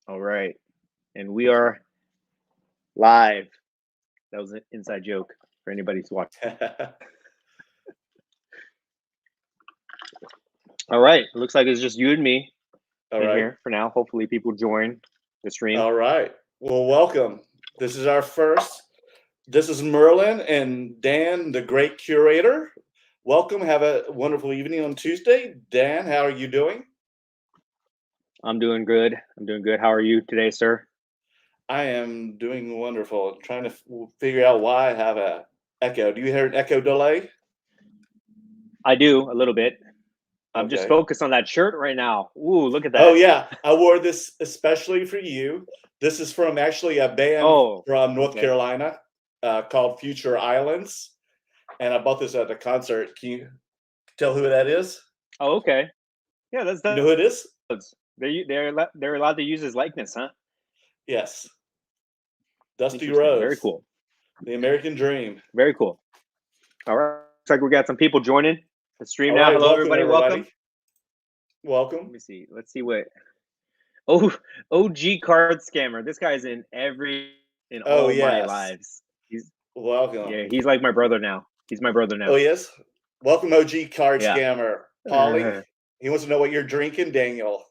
All right. And we are live. That was an inside joke for anybody who's watching. All right. It looks like it's just you and me All in right. here for now. Hopefully people join the stream. All right. Well, welcome. This is our first. This is Merlin and Dan, the Great Curator. Welcome. Have a wonderful evening on Tuesday. Dan, how are you doing? I'm doing good. How are you today, sir? I am doing wonderful. Trying to figure out why I have a echo. Do you hear an echo delay? I do a little bit. I'm just Okay. focused on that shirt right now. Ooh, look at Oh that. yeah, I wore this especially for you. This is from actually a band Oh, from North okay. Carolina called Future Islands, and I bought this at a concert. Can you tell who that is? Oh, okay. Yeah, that's You know who that. it is? They're allowed to use his likeness, huh? Yes, Dusty Interesting. Very Rhodes, cool. the American Dream. Very cool. All right. Looks like we got some people joining the stream All now. right, Hello, welcome everybody. Welcome. everybody. Welcome. Let me see. Let's see what. Oh, OG card scammer. This guy's in Oh all my yes, lives. He's welcome. he's like my brother now. He's my brother Oh now. yes, welcome OG card Yeah. scammer. Polly, he wants to know what you're drinking. Daniel.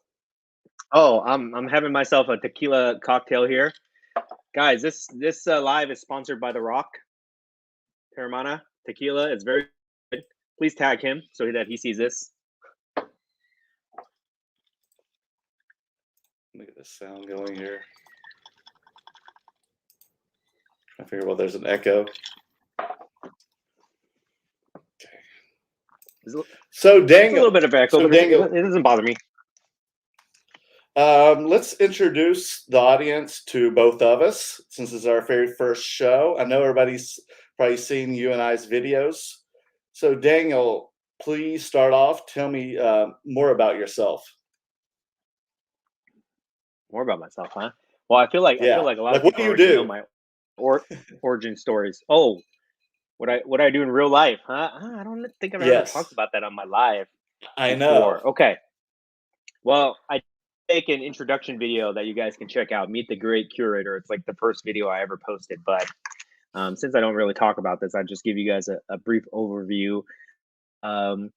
Oh, I'm having myself a tequila cocktail here, guys. This live is sponsored by The Rock, Terramana Tequila. It's very good. Please tag him so that he sees this. Look at the sound going here. I figure, well, there's an echo. So It's a Daniel, little bit of echo, but Daniel, it doesn't bother me. let's introduce the audience to both of us since it's our very first show. I know everybody's probably seen you and I's videos. So Daniel, please start off. Tell me more about yourself. More about myself, huh? Well, I feel like Yeah, a lot of like what people do you already know do? my origin stories. Oh, what I do in real life, huh? I don't think I've ever Yes, talked about that on my live I know. before. Okay. Well, I make an introduction video that you guys can check out. Meet the Great Curator. It's like the first video I ever posted. But since I don't really talk about this, I'll just give you guys a brief overview. Um,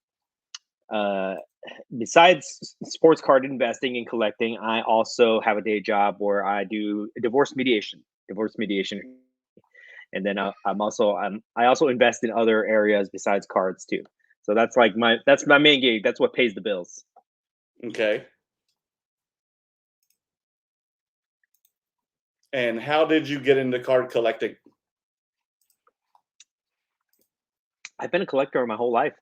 uh, Besides sports card investing and collecting, I also have a day job where I do divorce mediation. Divorce mediation, and then I also invest in other areas besides cards too. So that's my main gig. That's what pays the bills. Okay. And how did you get into card collecting? I've been a collector my whole life.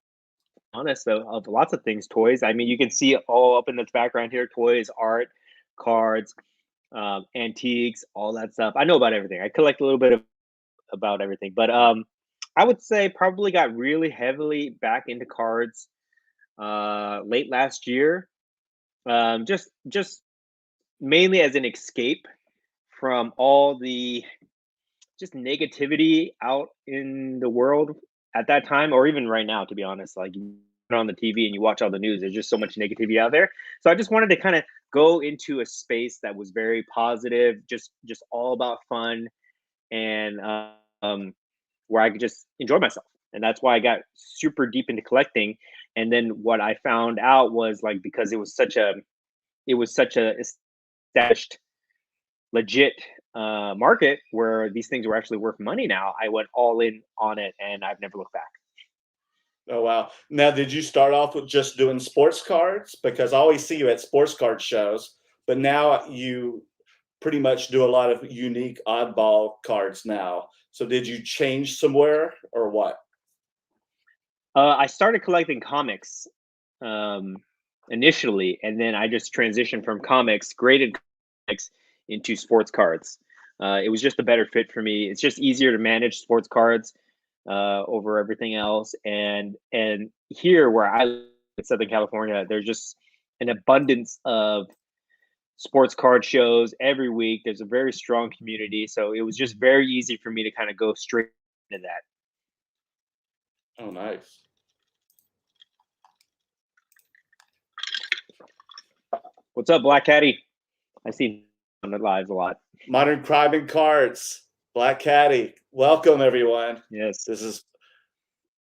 Honest of lots of things, toys. I mean, you can see it all up in the background here: toys, art, cards, antiques, all that stuff. I know about everything. I collect a little bit of about everything, but I would say probably got really heavily back into cards late last year. Just mainly as an escape from all the just negativity out in the world at that time, or even right now, to be honest. Like, you turn on the TV and you watch all the news, there's just so much negativity out there. So I just wanted to kind of go into a space that was very positive, just all about fun, and where I could just enjoy myself. And that's why I got super deep into collecting. And then what I found out was, like, because it was such a established, legit market where these things were actually worth money now, I went all in on it and I've never looked back. Oh wow. Now, did you start off with just doing sports cards? Because I always see you at sports card shows, but now you pretty much do a lot of unique oddball cards now. So did you change somewhere or what? I started collecting comics um, initially, and then I just transitioned from comics, graded comics, into sports cards. It was just a better fit for me. It's just easier to manage sports cards over everything else. And here where I live in Southern California, there's just an abundance of sports card shows every week. There's a very strong community, so it was just very easy for me to kind of go straight into that. Oh, nice. What's up, Black Caddy? I see on the lives a lot. Modern Crime and Cards, Black Caddy. Welcome, everyone. Yes. This is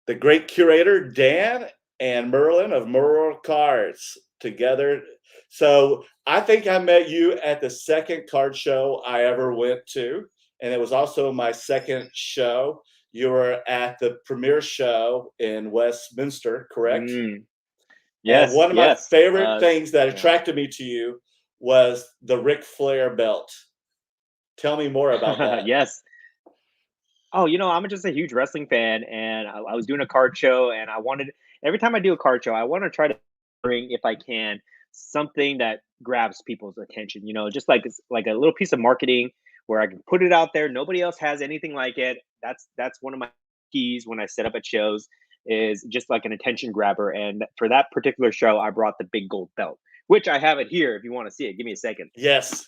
the Great Curator, Dan, and Merlin of Merleworld Cards together. So I think I met you at the second card show I ever went to, and it was also my second show. You were at the premiere show in Westminster, correct? Yes. And one of my favorite things that attracted me to you was the Ric Flair belt. Tell me more about that. Yes. Oh, I'm just a huge wrestling fan, and I was doing a card show, and every time I do a card show, I want to try to bring, if I can, something that grabs people's attention. Just like a little piece of marketing where I can put it out there. Nobody else has anything like it. That's one of my keys when I set up at shows, is just like an attention grabber. And for that particular show, I brought the big gold belt, which I have it here if you want to see it. Give me a second. Yes.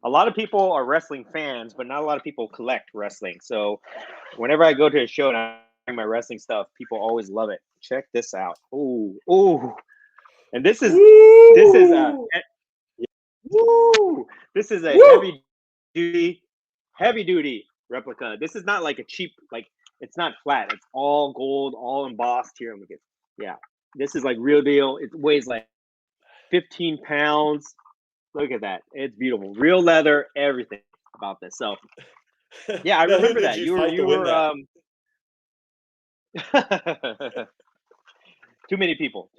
A lot of people are wrestling fans, but not a lot of people collect wrestling. So whenever I go to a show and I bring my wrestling stuff, people always love it. Check this out. Oh. And this is a heavy duty replica. This is not like a cheap, it's not flat. It's all gold, all embossed here. This is like real deal. It weighs like 15 pounds. Look at that. It's beautiful. Real leather, everything about this. So I remember that. You were too many people.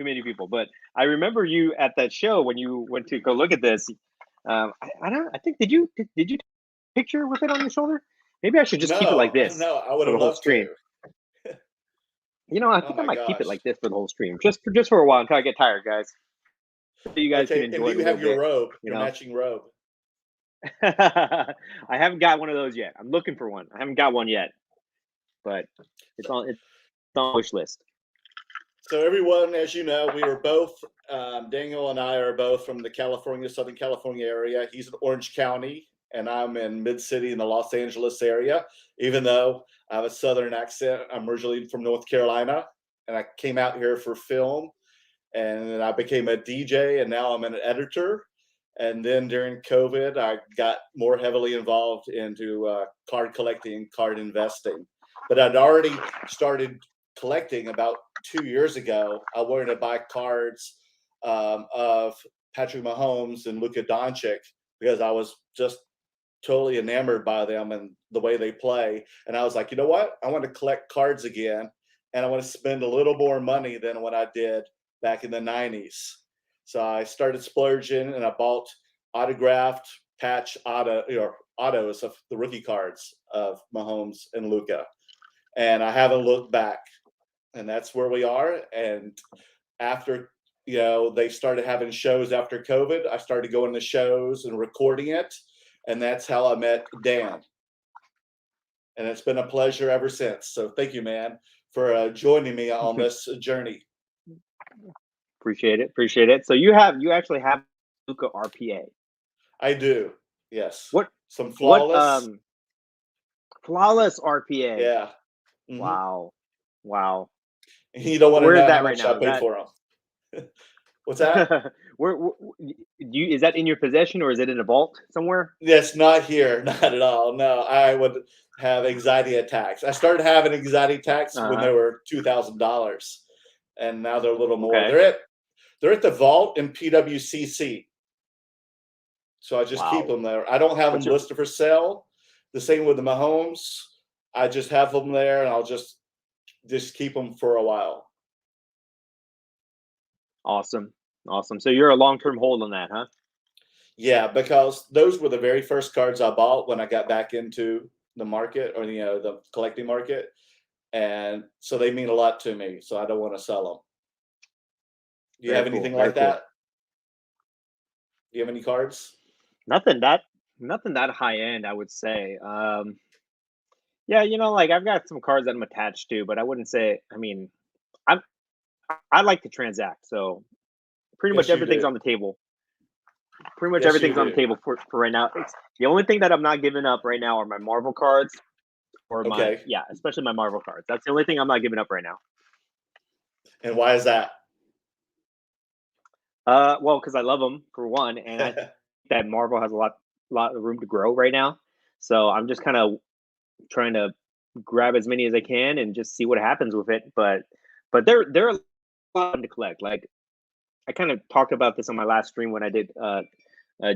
But I remember you at that show when you went to go look at this. I think did you take a picture with it on your shoulder? Maybe I should just keep it like this. No, I would for the have whole loved stream. to. I think I might keep it like this for the whole stream, just for a while until I get tired, guys. So you guys can enjoy. And you have your robe, your matching robe. I haven't got one of those yet. I'm looking for one. I haven't got one yet, but it's on the wish list. So everyone, as you know, we are both, Daniel and I are both from the Southern California area. He's in Orange County, and I'm in Mid-City in the Los Angeles area. Even though I have a Southern accent, I'm originally from North Carolina, and I came out here for film, and then I became a DJ, and now I'm an editor. And then during COVID, I got more heavily involved into card collecting and card investing. But I'd already started collecting about 2 years ago. I wanted to buy cards of Patrick Mahomes and Luka Doncic because I was just totally enamored by them and the way they play. And I was like, you know what? I want to collect cards again, and I want to spend a little more money than what I did back in the 90s. So I started splurging, and I bought autographed patch autos of the rookie cards of Mahomes and Luka. And I haven't looked back. And that's where we are. And after, they started having shows after COVID, I started going to shows and recording it. And that's how I met Dan. And it's been a pleasure ever since. So thank you, man, for joining me on this journey. Appreciate it. So you actually have Luka RPA. I do. Yes. Some flawless. Flawless RPA. Yeah. Mm-hmm. Wow. You don't want to know how much I paid for them. What's that? Is that in your possession, or is it in a vault somewhere? Yes, not here, not at all. No, I would have anxiety attacks. I started having anxiety attacks when they were $2,000, and now they're a little more. Okay. They're at the vault in PWCC, so I just keep them there. I don't have them listed for sale. The same with the Mahomes. I just have them there, and I'll just keep them for a while. Awesome. So you're a long-term hold on that, huh? Yeah, because those were the very first cards I bought when I got back into the market, or the collecting market, and so they mean a lot to me. So I don't want to sell them. Do you have anything like that? Do you have any cards? Nothing that high end, I would say. Yeah, I've got some cards that I'm attached to, but I wouldn't say. I mean, I like to transact, so pretty much everything's on the table. Pretty much everything's on the table for right now. The only thing that I'm not giving up right now are my Marvel cards, or especially my Marvel cards. That's the only thing I'm not giving up right now. And why is that? Well, because I love them for one, and I think that Marvel has a lot of room to grow right now. So I'm just kind of trying to grab as many as I can and just see what happens with it. But they're a lot of fun to collect. Like I kind of talked about this on my last stream when I did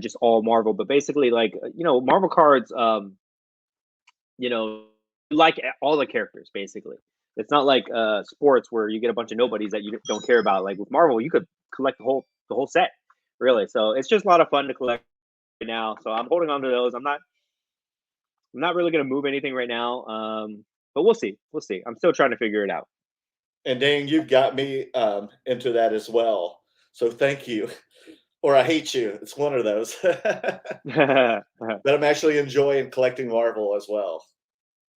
just all Marvel. But basically, like Marvel cards, you know, like all the characters basically. It's not like sports where you get a bunch of nobodies that you don't care about. Like with Marvel, you could collect the whole set, really. So it's just a lot of fun to collect right now. So I'm holding on to those. I'm not really going to move anything right now. But we'll see. We'll see. I'm still trying to figure it out. And Dane, you got me into that as well. So thank you. Or I hate you. It's one of those. But I'm actually enjoying collecting Marvel as well.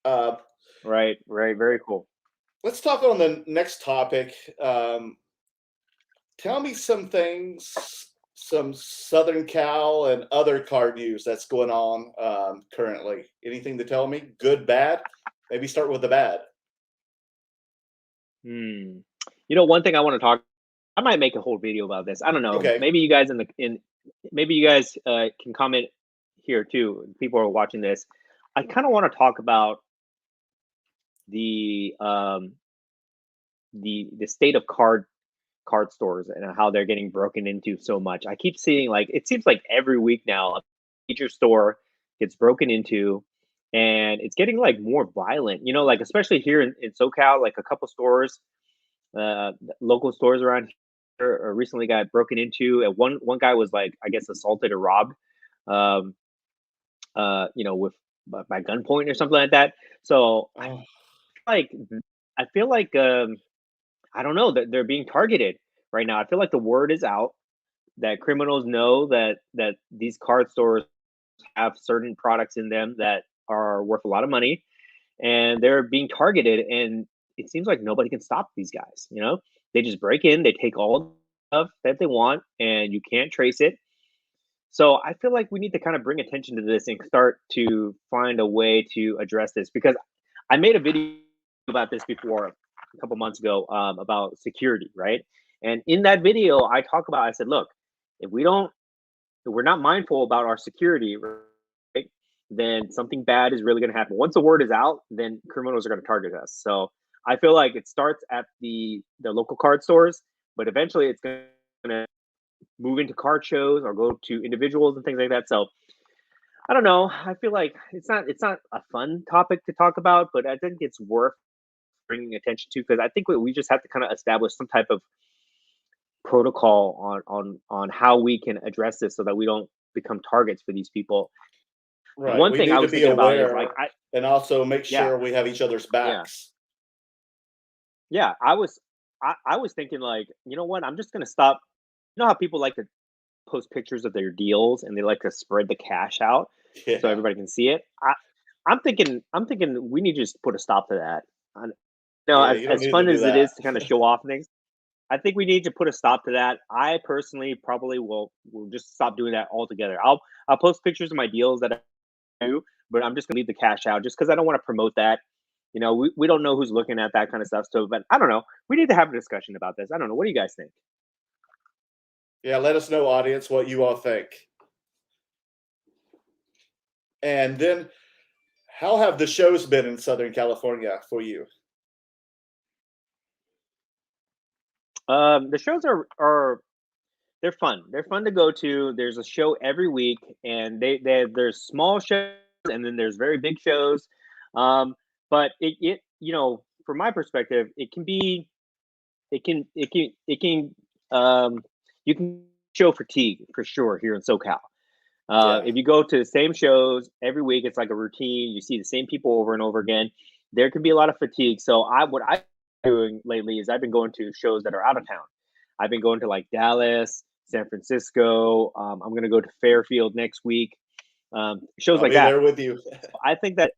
Uh, Right. Right. Very cool. let's talk on the next topic. Tell me some things, some Southern Cal and other card news that's going on currently. Anything to tell me? Good, bad? Maybe start with the bad. Hmm. One thing I want to talk. I might make a whole video about this. I don't know. Okay. Maybe you guys maybe you guys can comment here too. People are watching this. I kind of want to talk about the the state of card stores and how they're getting broken into so much. I keep seeing like it seems like every week now a major store gets broken into and it's getting like more violent. Like especially here in SoCal, like a couple stores, local stores around here recently got broken into and one guy was like I guess assaulted or robbed um with by gunpoint or something like that. So Oh, like I feel like I don't know that they're being targeted right now. I feel like the word is out that criminals know that these card stores have certain products in them that are worth a lot of money, and they're being targeted. And it seems like nobody can stop these guys. They just break in, they take all the stuff that they want, and you can't trace it. So I feel like we need to kind of bring attention to this and start to find a way to address this because I made a video about this before a couple months ago about security, right? And in that video, I said, look, if we're not mindful about our security, right, then something bad is really going to happen. Once the word is out, then criminals are going to target us. So I feel like it starts at the local card stores, but eventually it's going to move into card shows or go to individuals and things like that. So I don't know. I feel like it's not a fun topic to talk about, but I think it's worth bringing attention to because I think we just have to kind of establish some type of protocol on how we can address this so that we don't become targets for these people. right. One We thing I need to was be thinking about is like aware and also make yeah, sure we have each other's yeah, backs. yeah. I was thinking like, you know what? I'm just gonna stop. You know how people like to post pictures of their deals and they like to spread the cash out so Yeah. everybody can see it. I'm thinking we need to just put a stop to that. Yeah, As you don't as need to fun do as it that. is to kind of show off things, I think we need to put a stop to that. I personally probably will just stop doing that altogether. I'll post pictures of my deals that I do, but I'm just gonna leave the cash out just because I don't want to promote that. We don't know who's looking at that kind of stuff. So, but I don't know. We need to have a discussion about this. I don't know. What do you guys think? Yeah, let us know, audience, what you all think. And then, how have the shows been in Southern California for you? The shows are they're fun. They're fun to go to. There's a show every week, and there's small shows and then there's very big shows. Um, but from my perspective, it can you can show fatigue for sure here in SoCal. Yeah. If you go to the same shows every week, it's like a routine. You see the same people over and over again. There can be a lot of fatigue. So what I've been doing lately is I've been going to shows that are out of town. I've been going to like Dallas, San Francisco. I'm going to go to Fairfield next week. Shows I'll like be that. there with you. I think that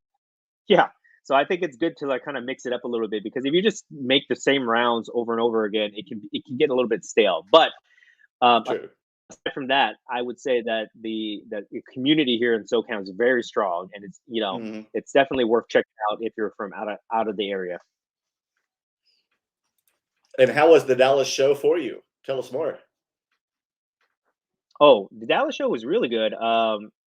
yeah. So I think it's good to like kind of mix it up a little bit because if you just make the same rounds over and over again, it can get a little bit stale. But True. aside from that, I would say that the community here in SoCal is very strong, and it's Mhm. it's definitely worth checking out if you're from out of the area. And how was the Dallas show for you? Tell us more. Oh, the Dallas show was really good.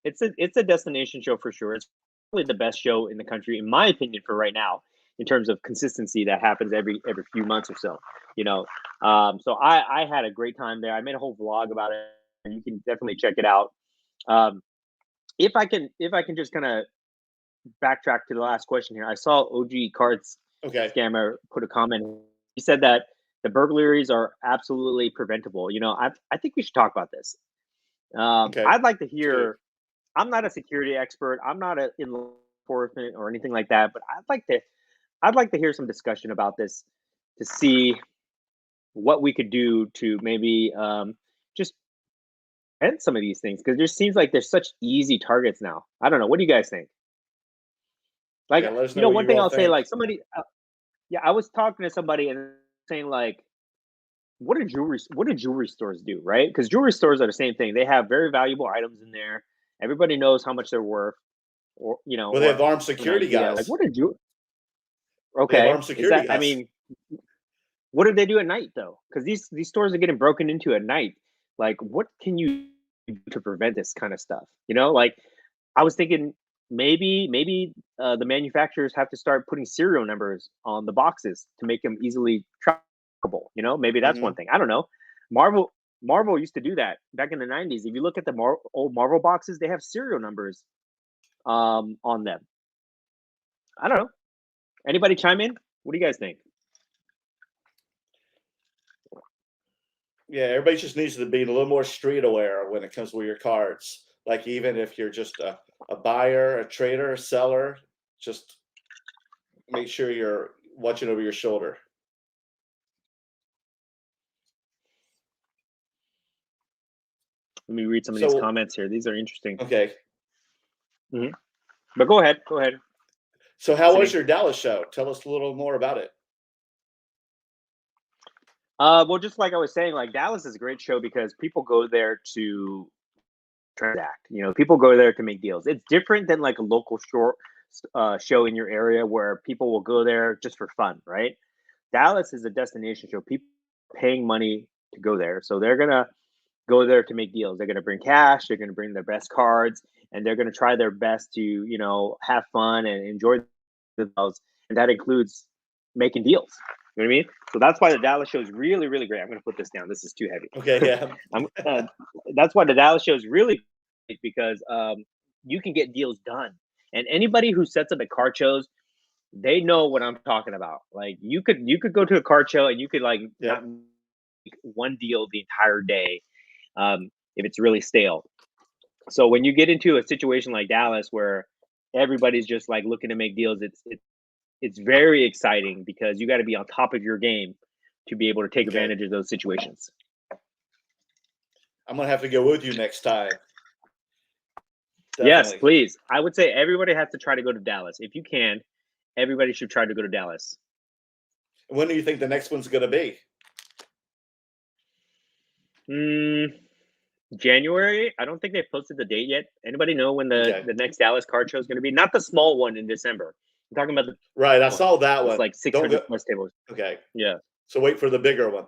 It's a destination show for sure. It's probably the best show in the country, in my opinion, for right now, in terms of consistency that happens every few months or so. You know, so I had a great time there. I made a whole vlog about it, and you can definitely check it out. Um, if I can just kind of backtrack to the last question here, I saw OG Cards Okay. scammer put a comment. He said that the burglaries are absolutely preventable. I think we should talk about this. Okay. I'd like to Let's do it. hear. I'm not a security expert. I'm not a in law enforcement or anything like that. But I'd like to hear some discussion about this to see what we could do to maybe just end some of these things because there seems like there's such easy targets now. I don't know. What do you guys think? Like, Yeah. Let us know what one you thing all I'll say, think. like somebody, yeah, I was talking to somebody and saying like, what do jewelry stores do, right? Because jewelry stores are the same thing. They have very valuable items in there. Everybody knows how much they're worth, or Well, they have or armed an security idea. Like, guys. what did you? They have Okay, armed is security that? I guys. mean, what do they do at night though? Because these stores are getting broken into at night. Like, what can you do to prevent this kind of stuff? Like I was thinking maybe the manufacturers have to start putting serial numbers on the boxes to make them easily trackable. Maybe that's one Hmm. thing. I don't know. Marvel used to do that back in the 90s. If you look at the old Marvel boxes, they have serial numbers on them. I don't know. Anybody chime in? What do you guys think? Yeah, everybody just needs to be a little more street aware when it comes with your cards. Like even if you're just a buyer, a trader, a seller, just make sure you're watching over your shoulder. Let me read some of these So, comments here. These are interesting. okay. Mhm. But go ahead. Go ahead. So how was Listening. your Dallas show? Tell us a little more about it. Well, just like I was saying, like Dallas is a great show because people go there to transact. People go there to make deals. It's different than like a local show in your area where people will go there just for fun, right? Dallas is a destination show. People are paying money to go there, so they're gonna go there to make deals. They're gonna bring cash. They're gonna bring their best cards, and they're gonna try their best to have fun and enjoy themselves, and that includes making deals. You know what I mean? So that's why the Dallas show is really, really great. I'm going to put this down. This is too Okay, heavy. yeah. I'm, that's why the Dallas show is really great because you can get deals done. And anybody who sets up at card shows, they know what I'm talking about. Like you could go to a card show and you could like not Yep. make one deal the entire day if it's really stale. So when you get into a situation like Dallas where everybody's just like looking to make deals, it's very exciting because you got to be on top of your game to be able to take Okay. advantage of those situations. I'm gonna have to go with you next time. Yes, Definitely. please. I would say everybody has to try to go to Dallas. If you can, everybody should try to go to Dallas. When do you think the next one's gonna be? Mm, January. I don't think they've posted the date yet. Anybody know when the Okay. the next Dallas card show is going to be? Not the small one in December. I'm talking about the Right. I one. saw that It's one. like Don't 600 go. plus tables. Okay. Yeah. So wait for the bigger one.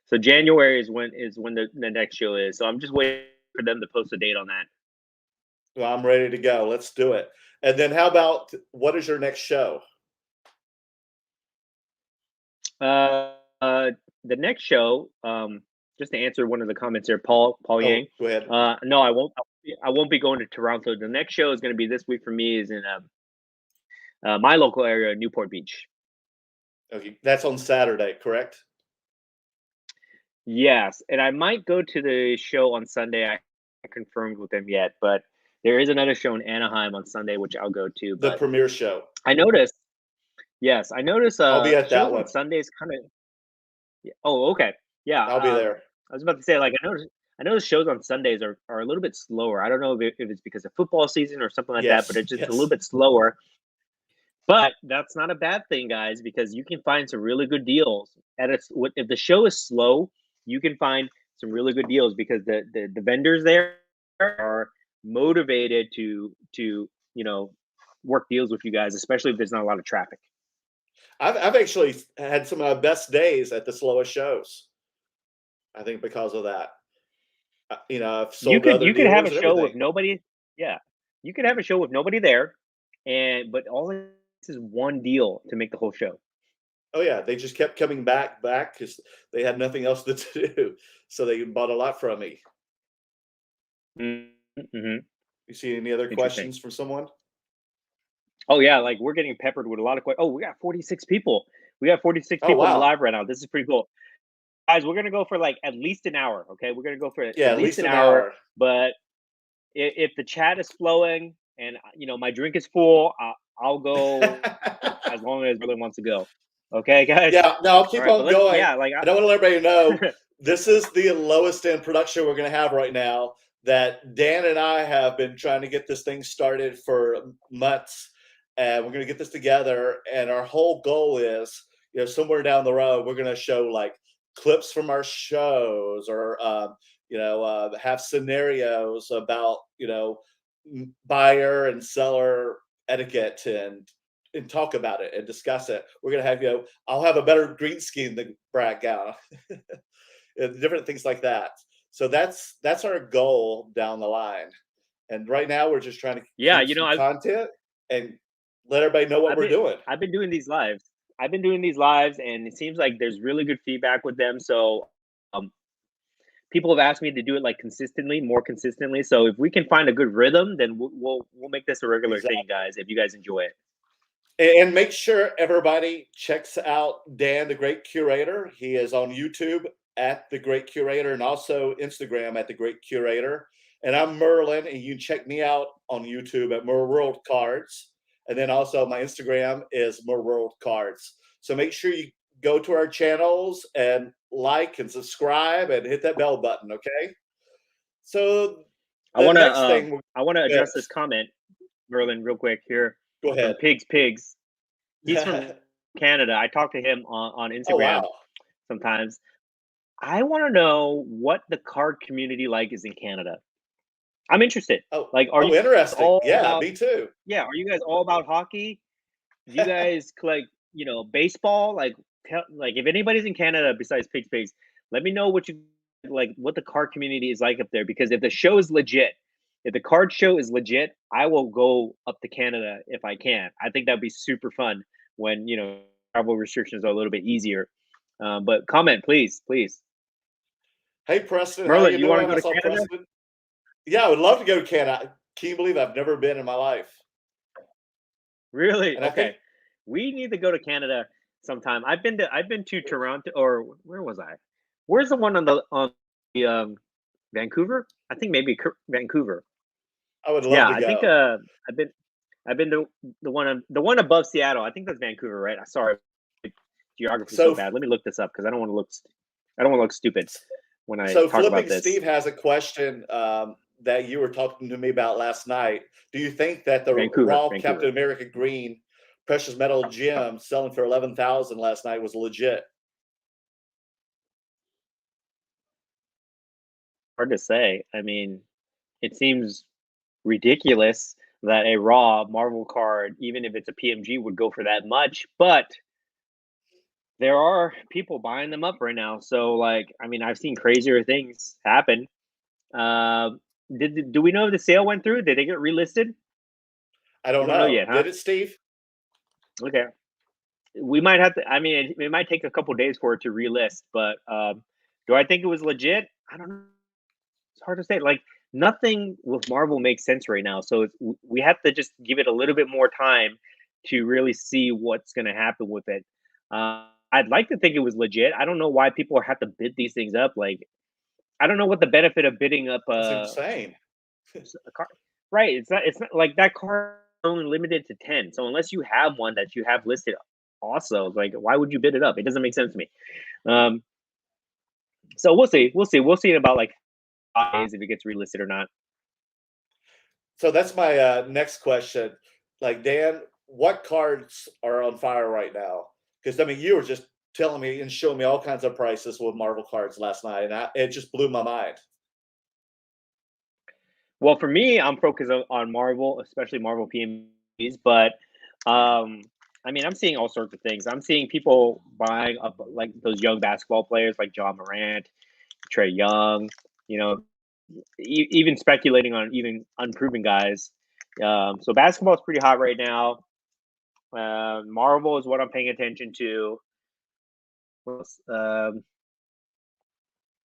So January is when the next show is. So I'm just waiting for them to post a date on that. Well, I'm ready to go. Let's do it. And then how about what is your next show? Uh, uh, the next show, just to answer one of the comments here, Paul Oh, Yang. go ahead. No, I won't. I won't be going to Toronto. The next show is going to be this week for me. Is in my local area, Newport Beach. Okay. That's on Saturday, correct? Yes, and I might go to the show on Sunday. I haven't confirmed with them yet, but there is another show in Anaheim on Sunday, which I'll go to. The But premiere show. I noticed, yes, I noticed. I'll be at that Shows on one. Sundays kind of. Oh, okay, yeah. I'll be there. I was about to say, like, I noticed shows on Sundays are a little bit slower. I don't know if it's because of football season or something like that, but Yes. it's just a little Yes. bit slower. But that's not a bad thing, guys, because you can find some really good deals. If the show is slow, you can find some really good deals because the vendors there are motivated to work deals with you guys, especially if there's not a lot of traffic. I've actually had some of my best days at the slowest shows. I think because of that. I've You sold to could other you could have dealers a and show with everything. nobody. Yeah, you could have a show with nobody there, and but all it is one deal to make the whole show. Oh yeah, they just kept coming back because they had nothing else to do, so they bought a lot from me. Mm-hmm. You see any other Interesting. questions from someone? Oh yeah, like we're getting peppered with a lot of questions. Oh, we got 46 people. We got 46 Oh people in the wow, live right now. This is pretty cool. Guys, we're gonna go for like at least an hour. Okay, we're gonna go for yeah, at at least least an an hour. hour. But if the chat is flowing and my drink is full, I'll go as long as Merlin wants to go. Okay, guys. Yeah, no, I'll All keep right, but on let's going. yeah, like I don't want to let everybody know this is the lowest end production we're going to have right now. That Dan and I have been trying to get this thing started for months, and we're going to get this together. And our whole goal is, somewhere down the road, we're going to show like clips from our shows, or have scenarios about buyer and seller etiquette, and talk about it and discuss it. We're gonna have I'll have a better green scheme than Brad Gow, and different things like that. So that's our goal down the line. And right now we're just trying to yeah, keep some I've content and let everybody know what I've we're been doing. I've been doing these lives. I've been doing these lives, and it seems like there's really good feedback with them. So, um, people have asked me to do it like consistently, more consistently. So if we can find a good rhythm, then we'll make this a regular thing, Exactly. guys. If you guys enjoy it. And make sure everybody checks out Dan, the Great Curator. He is on YouTube at the Great Curator, and also Instagram at the Great Curator. And I'm Merlin, and you can check me out on YouTube at Merleworld Cards. And then also my Instagram is Merleworld Cards. So make sure you go to our channels and like and subscribe and hit that bell button, okay? So I the wanna next thing, I wanna good. address this comment, Merlin, real quick here Go from ahead. Pigs. He's from Canada. I talk to him on Oh Instagram wow. sometimes. I want to know what the card community like is in Canada. I'm interested. Oh, Like, are you oh, interesting. all Yeah, about? me too. Yeah, are you guys all about hockey? Do you guys collect, baseball? Like if anybody's in Canada besides Pigs, let me know what the card community is like up there. Because if the show is legit, if the card show is legit, I will go up to Canada if I can. I think that'd be super fun when travel restrictions are a little bit easier. But comment, please, please. Hey, Preston, how Merlin, you you want to doing? go I to saw Canada? Preston. Yeah, I would love to go to Canada. Can you believe I've never been in my life? Really? And I think, Okay. We need to go to Canada sometime. I've been to Toronto, or where was I? Where's the one on the Vancouver? I think maybe Vancouver. I would love Yeah, to I think go. I've been to the one above Seattle. I think that's Vancouver, right? Sorry, geography is so So, bad. Let me look this up because I don't want to look stupid when I so talk about Flipping this. Steve has a question that you were talking to me about last night. Do you think that the Vancouver, raw Vancouver. Captain America green precious metal gem selling for 11,000 last night was legit? Hard to say. I mean, it seems ridiculous that a raw Marvel card, even if it's a PMG, would go for that much. But there are people buying them up right now. So, like, I mean, I've seen crazier things happen. Uh, do we know if the sale went through? Did they get relisted? I You don't don't know know. yet, huh? Did it, Steve? Okay, we might have to. I mean, it might take a couple days for it to relist. But do I think it was legit? I don't know. It's hard to say. Like, nothing with Marvel makes sense right now. So we have to just give it a little bit more time to really see what's going to happen with it. I'd like to think it was legit. I don't know why people have to bid these things up. Like, I don't know what the benefit of bidding up That's insane. a card. Right? It's not like that card is only limited to 10. So unless you have one that you have listed, also, like, why would you bid it up? It doesn't make sense to me. Um, so we'll see. We'll see in about like 5 days if it gets relisted or not. So that's my next question. Like, Dan, what cards are on fire right now? Because I mean, you were just telling me and showing me all kinds of prices with Marvel cards last night, and it just blew my mind. Well, for me, I'm focused on Marvel, especially Marvel PMPs. But I mean, I'm seeing all sorts of things. I'm seeing people buying up like those young basketball players like John Morant, Trae Young, you know, even speculating on even unproven guys. So basketball is pretty hot right now. Marvel is what I'm paying attention to.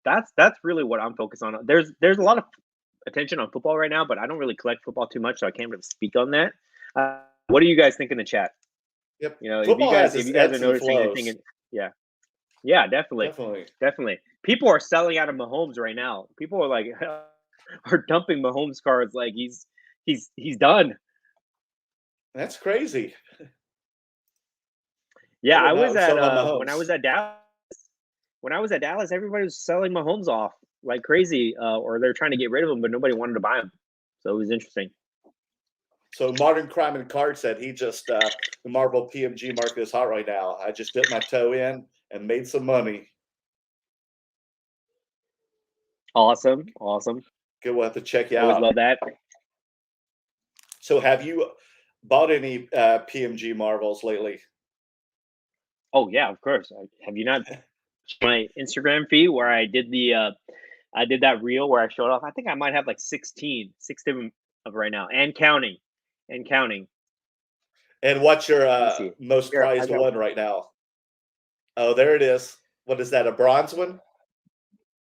That's really what I'm focused on. There's a lot of attention on football right now, but I don't really collect football too much, so I can't really speak on that. What do you guys think in the chat? Yep. You know, Football if you guys are and noticing flows. anything, yeah, definitely. People are selling out of Mahomes right now. People are like are dumping Mahomes cards like he's done. That's crazy. Yeah, I I was would not at sell on when I Mahomes. was at Dallas. When I was at Dallas, everybody was selling Mahomes off like crazy, or they're trying to get rid of him, but nobody wanted to buy him. So it was interesting. So Modern Crime and Card said he just the Marvel PMG market is hot right now. I just dipped my toe in and made some money. Awesome. Good, we'll have to check you Always out. love that. So have you bought any PMG Marvels lately? Oh yeah, of course. Have you not my Instagram feed where I did that reel where I showed off? I think I might have like 16 of right now and counting. And what's your Let me see. most Here, prized one right now? Oh, there it is. What is that? A bronze one?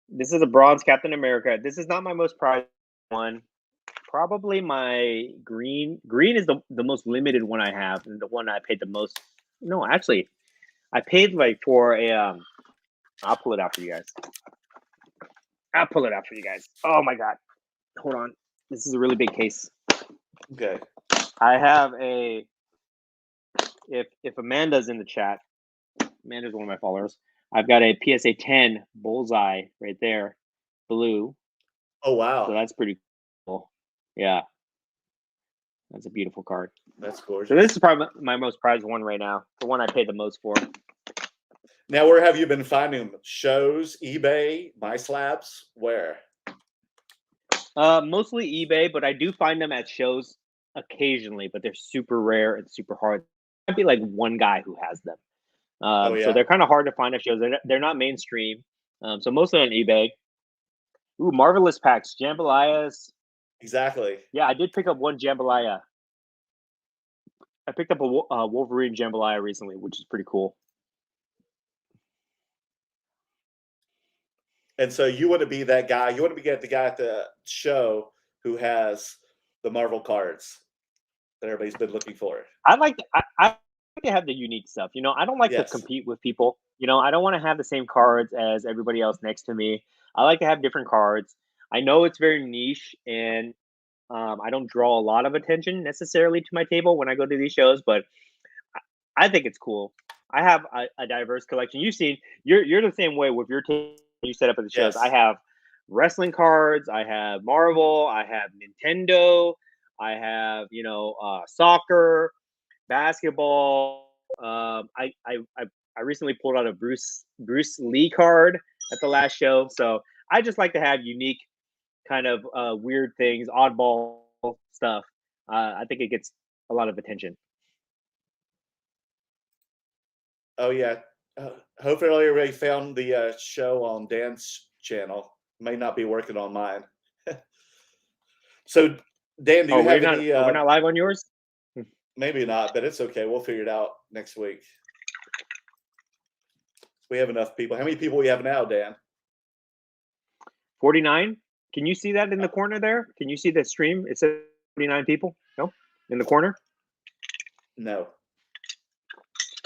This is a bronze Captain America. This is not my most prized one. Probably my green. Green is the most limited one I have, and the one I paid the most. No, actually, I paid like for a. I'll pull it out for you guys. Oh my god! Hold on. This is a really big case. Okay. I have a. If Amanda's in the chat, Amanda's one of my followers. I've got a PSA 10 bullseye right there, blue. Oh wow! So that's pretty cool. Yeah, that's a beautiful card. That's gorgeous. So this is probably my most prized one right now. The one I paid the most for. Now, where have you been finding them? Shows, eBay, My Slabs? Where? Mostly eBay, but I do find them at shows occasionally. But they're super rare and super hard. Might be like one guy who has them. Oh yeah. So they're kind of hard to find at shows. They're not mainstream. So mostly on eBay. Ooh, marvelous packs, jambalayas. Exactly. Yeah, I did pick up one jambalaya. I picked up a Wolverine jambalaya recently, which is pretty cool. And so you want to be that guy. You want to be the guy at the show who has the Marvel cards that everybody's been looking for. I like to have the unique stuff. You know, I don't like to compete with people. You know, I don't want to have the same cards as everybody else next to me. I like to have different cards. I know it's very niche, and I don't draw a lot of attention necessarily to my table when I go to these shows, but I think it's cool. I have a diverse collection. You've seen you're the same way with your table you set up at the shows. Yes. I have wrestling cards. I have Marvel. I have Nintendo. I have soccer, basketball. I recently pulled out a Bruce Lee card at the last show, so I just like to have unique kind of weird things, oddball stuff. I think it gets a lot of attention. Oh yeah. Hopefully everybody found the show on Dan's channel. May not be working on mine. So Dan, do you have any? We're not live on yours? Maybe not, but it's okay. We'll figure it out next week. We have enough people. How many people we have now, Dan? 49. Can you see that in the corner there? Can you see the stream? It says 49 people. No, in the corner. No.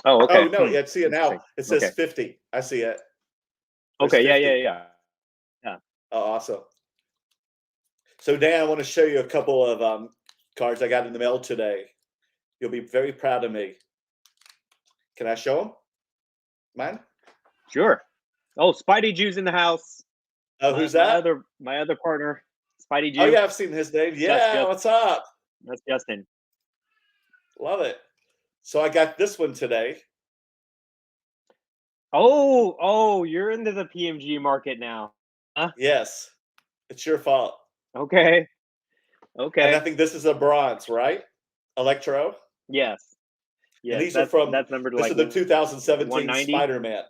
Oh, okay. Oh no, yeah, I see it now. It says 50. I see it. There's okay, 50. Yeah. Oh, awesome. So Dan, I want to show you a couple of cards I got in the mail today. You'll be very proud of me. Can I show them? Mine? Sure. Oh, Spidey Jew's in the house. Oh, who's that? My other partner, Spidey Jew. Oh yeah, I've seen his name. Yeah, what's up? That's Justin. Love it. So I got this one today. Oh, you're into the PMG market now. Huh? Yes. It's your fault. Okay. And I think this is a bronze, right? Electro? Yes. And these are from, that's numbered this like is the 2017 Spider-Man.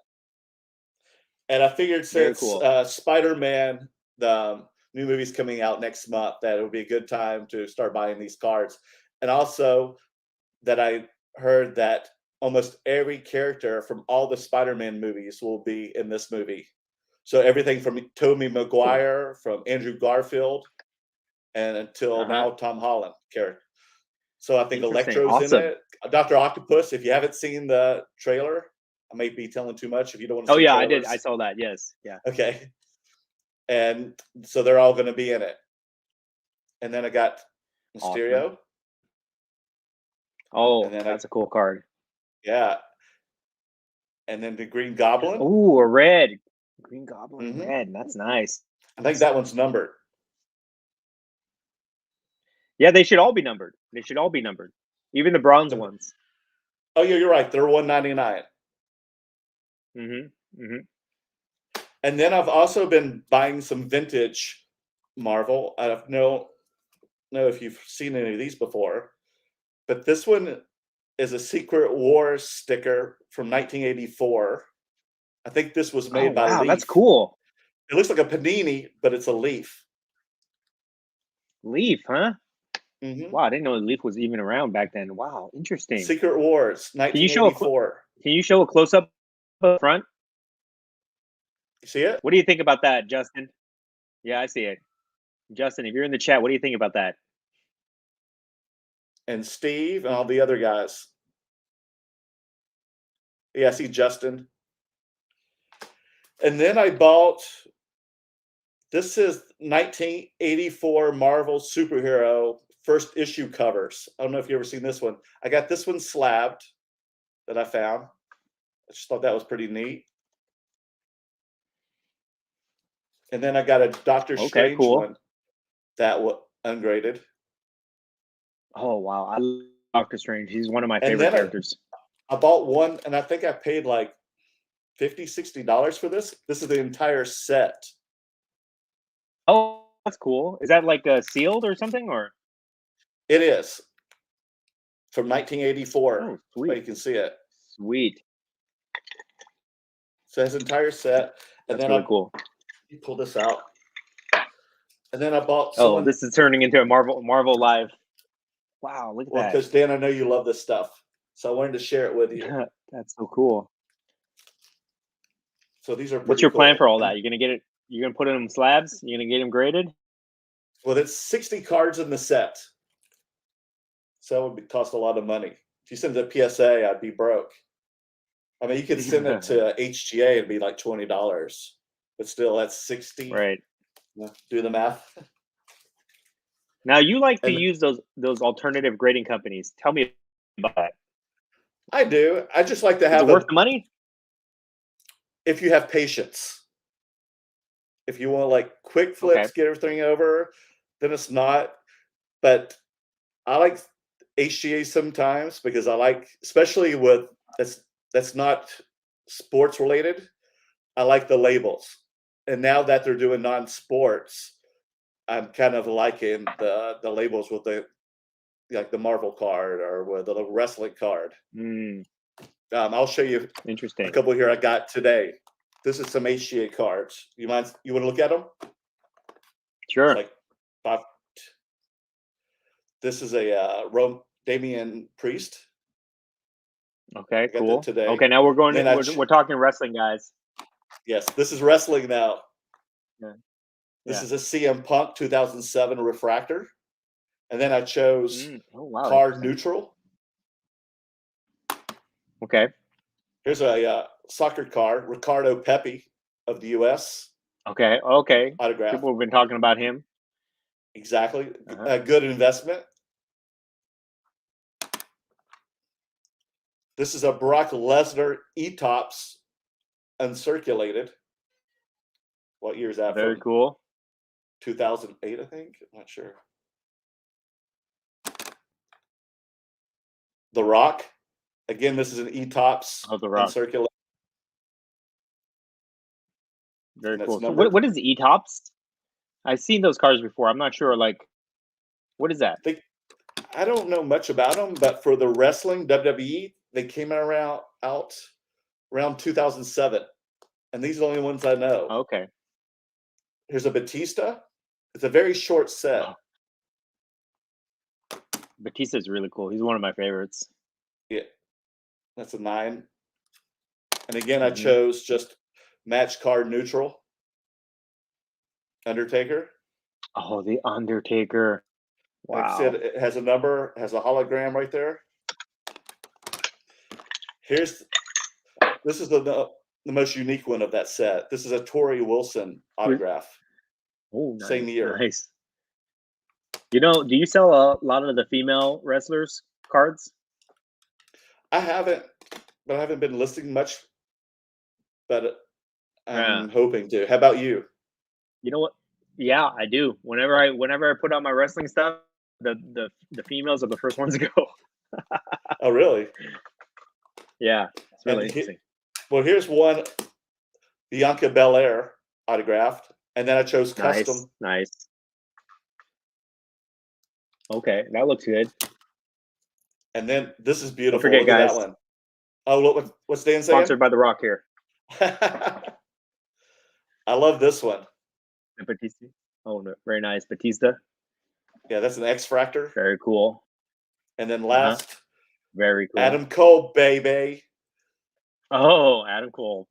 And I figured Very since cool. Spider-Man, the new movie's coming out next month, that it would be a good time to start buying these cards. And also that I heard that almost every character from all the Spider-Man movies will be in this movie. So everything from Tobey Maguire, from Andrew Garfield, and until Uh-huh. now Tom Holland character. So I think Interesting. Electro's in Awesome. it. Dr. Octopus, if you haven't seen the trailer, I may be telling too much if you don't want to Oh see yeah, I did. I trailers. saw that. Yes. Yeah. Okay. And so they're all going to be in it. And then I got Awesome. Mysterio. Oh, And then that's a cool card. yeah. And then the Green Goblin. Oh, a red. Green Goblin Hmm. red. That's nice. I think that one's numbered. Yeah, they should all be numbered. They should all be numbered. Even the bronze ones. Oh, yeah, you're right. They're $199. Mm-hmm. Mm-hmm. And then I've also been buying some vintage Marvel. I don't know if you've seen any of these before, but this one is a Secret Wars sticker from 1984. I think this was Oh made by wow, that's Leaf. cool. It looks like a panini, but it's a Leaf. Leaf, huh? Hmm. Wow, I didn't know Leaf was even around back then. Wow, interesting. Secret Wars, Can you show a 1984. can you show a close up front? You see it? What do you think about that, Justin? Yeah, I see it. Justin, if you're in the chat, what do you think about that? And Steve and all the other guys. Yeah, I see Justin. And then I bought, this is 1984 Marvel superhero first issue covers. I don't know if you've ever seen this one. I got this one slabbed that I found. I just thought that was pretty neat. And then I got a Doctor Strange cool. one that was ungraded. Oh wow, I love Doctor Strange. He's one of my And favorite then characters. I bought one, and I think I paid like $50-$60 for this. This is the entire set. Oh, that's cool. Is that like sealed or something, or? It is from 1984. Oh, You sweet, can see it. sweet. So his entire set, and That's then really cool. you pull this out, and then I bought Oh, someone. this is turning into a Marvel Live. Wow, look at Well, because Dan, I know you love this stuff, so I wanted to share it with you. that. That's so cool. So these are pretty What's your cool. plan for all that? You're gonna get it. You're gonna put it in slabs. You're gonna get them graded. Well, it's 60 cards in the set, so it would cost a lot of money. If you send it to PSA, I'd be broke. I mean, you could send it to HGA and be like $20, but still, that's 60. Right. Do the math. Now you like to And use those alternative grading companies. Tell me about that. I do. I just like to Is have it worth the money? if you have patience. If you want like quick flips, get everything over, then it's not. But I like HGA sometimes because I like, especially with that's not sports related. I like the labels, and now that they're doing non-sports, I'm kind of liking the labels with the like the Marvel card or with the wrestling card. I'll show you Interesting. a couple here I got today. This is some HGA cards. You want to look at them? Sure. It's like five. This is a Damian Priest. Okay, cool. Today. Okay, now we're going. We're talking wrestling, guys. Yes, this is wrestling now. Yeah. This is a CM Punk 2007 refractor, and then I chose card neutral. Okay. Here's a soccer card, Ricardo Pepi of the U.S. Okay. Autograph. People have been talking about him. Exactly. A good investment. This is a Brock Lesnar E-Tops uncirculated. What year is that? Very cool. 2008, I think. I'm not sure. The Rock. Again, this is an E-Tops uncirculated. Very cool. So what is E-Tops? I've seen those cards before. I'm not sure. Like, what is that? I don't know much about them, but for the wrestling WWE, they came out around 2007. and these are the only ones I know. Okay. Here's a Batista. It's a very short set. Batista is really cool. He's one of my favorites. Yeah, that's a 9. And again, I chose just match card neutral. Undertaker. Oh, the Undertaker. Wow. Like I said, it has a number, has a hologram right there. This is the most unique one of that set. This is a Torrie Wilson autograph. Oh, nice. Same year. Nice. You know, do you sell a lot of the female wrestlers cards? I haven't, but I haven't been listing much. But I'm hoping to. How about you? You know what? Yeah, I do. Whenever I put out my wrestling stuff, the females are the first ones to go. Oh, really? Yeah, it's really interesting. Well, here's one, Bianca Belair autographed, and then I chose custom. Nice. Okay, that looks good. And then this is beautiful. Don't forget, guys. That one. Oh, what's Dan saying? Sponsored by The Rock here. I love this one. Batista. Oh, no, very nice. Batista. Yeah, that's an X-Fractor. Very cool. And then last, very cool. Adam Cole, baby. Oh, Adam Cole.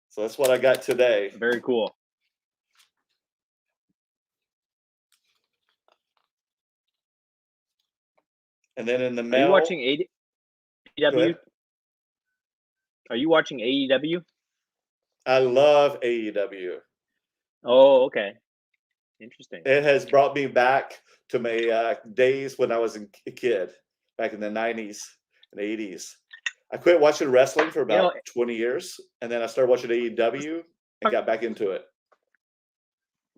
So that's what I got today. Very cool. And then in the mail. Are you watching AEW? Are you watching AEW? I love AEW. Oh, okay. Interesting. It has brought me back to my days when I was a kid, back in the 90s and 80s. I quit watching wrestling for about 20 years, and then I started watching AEW and got back into it.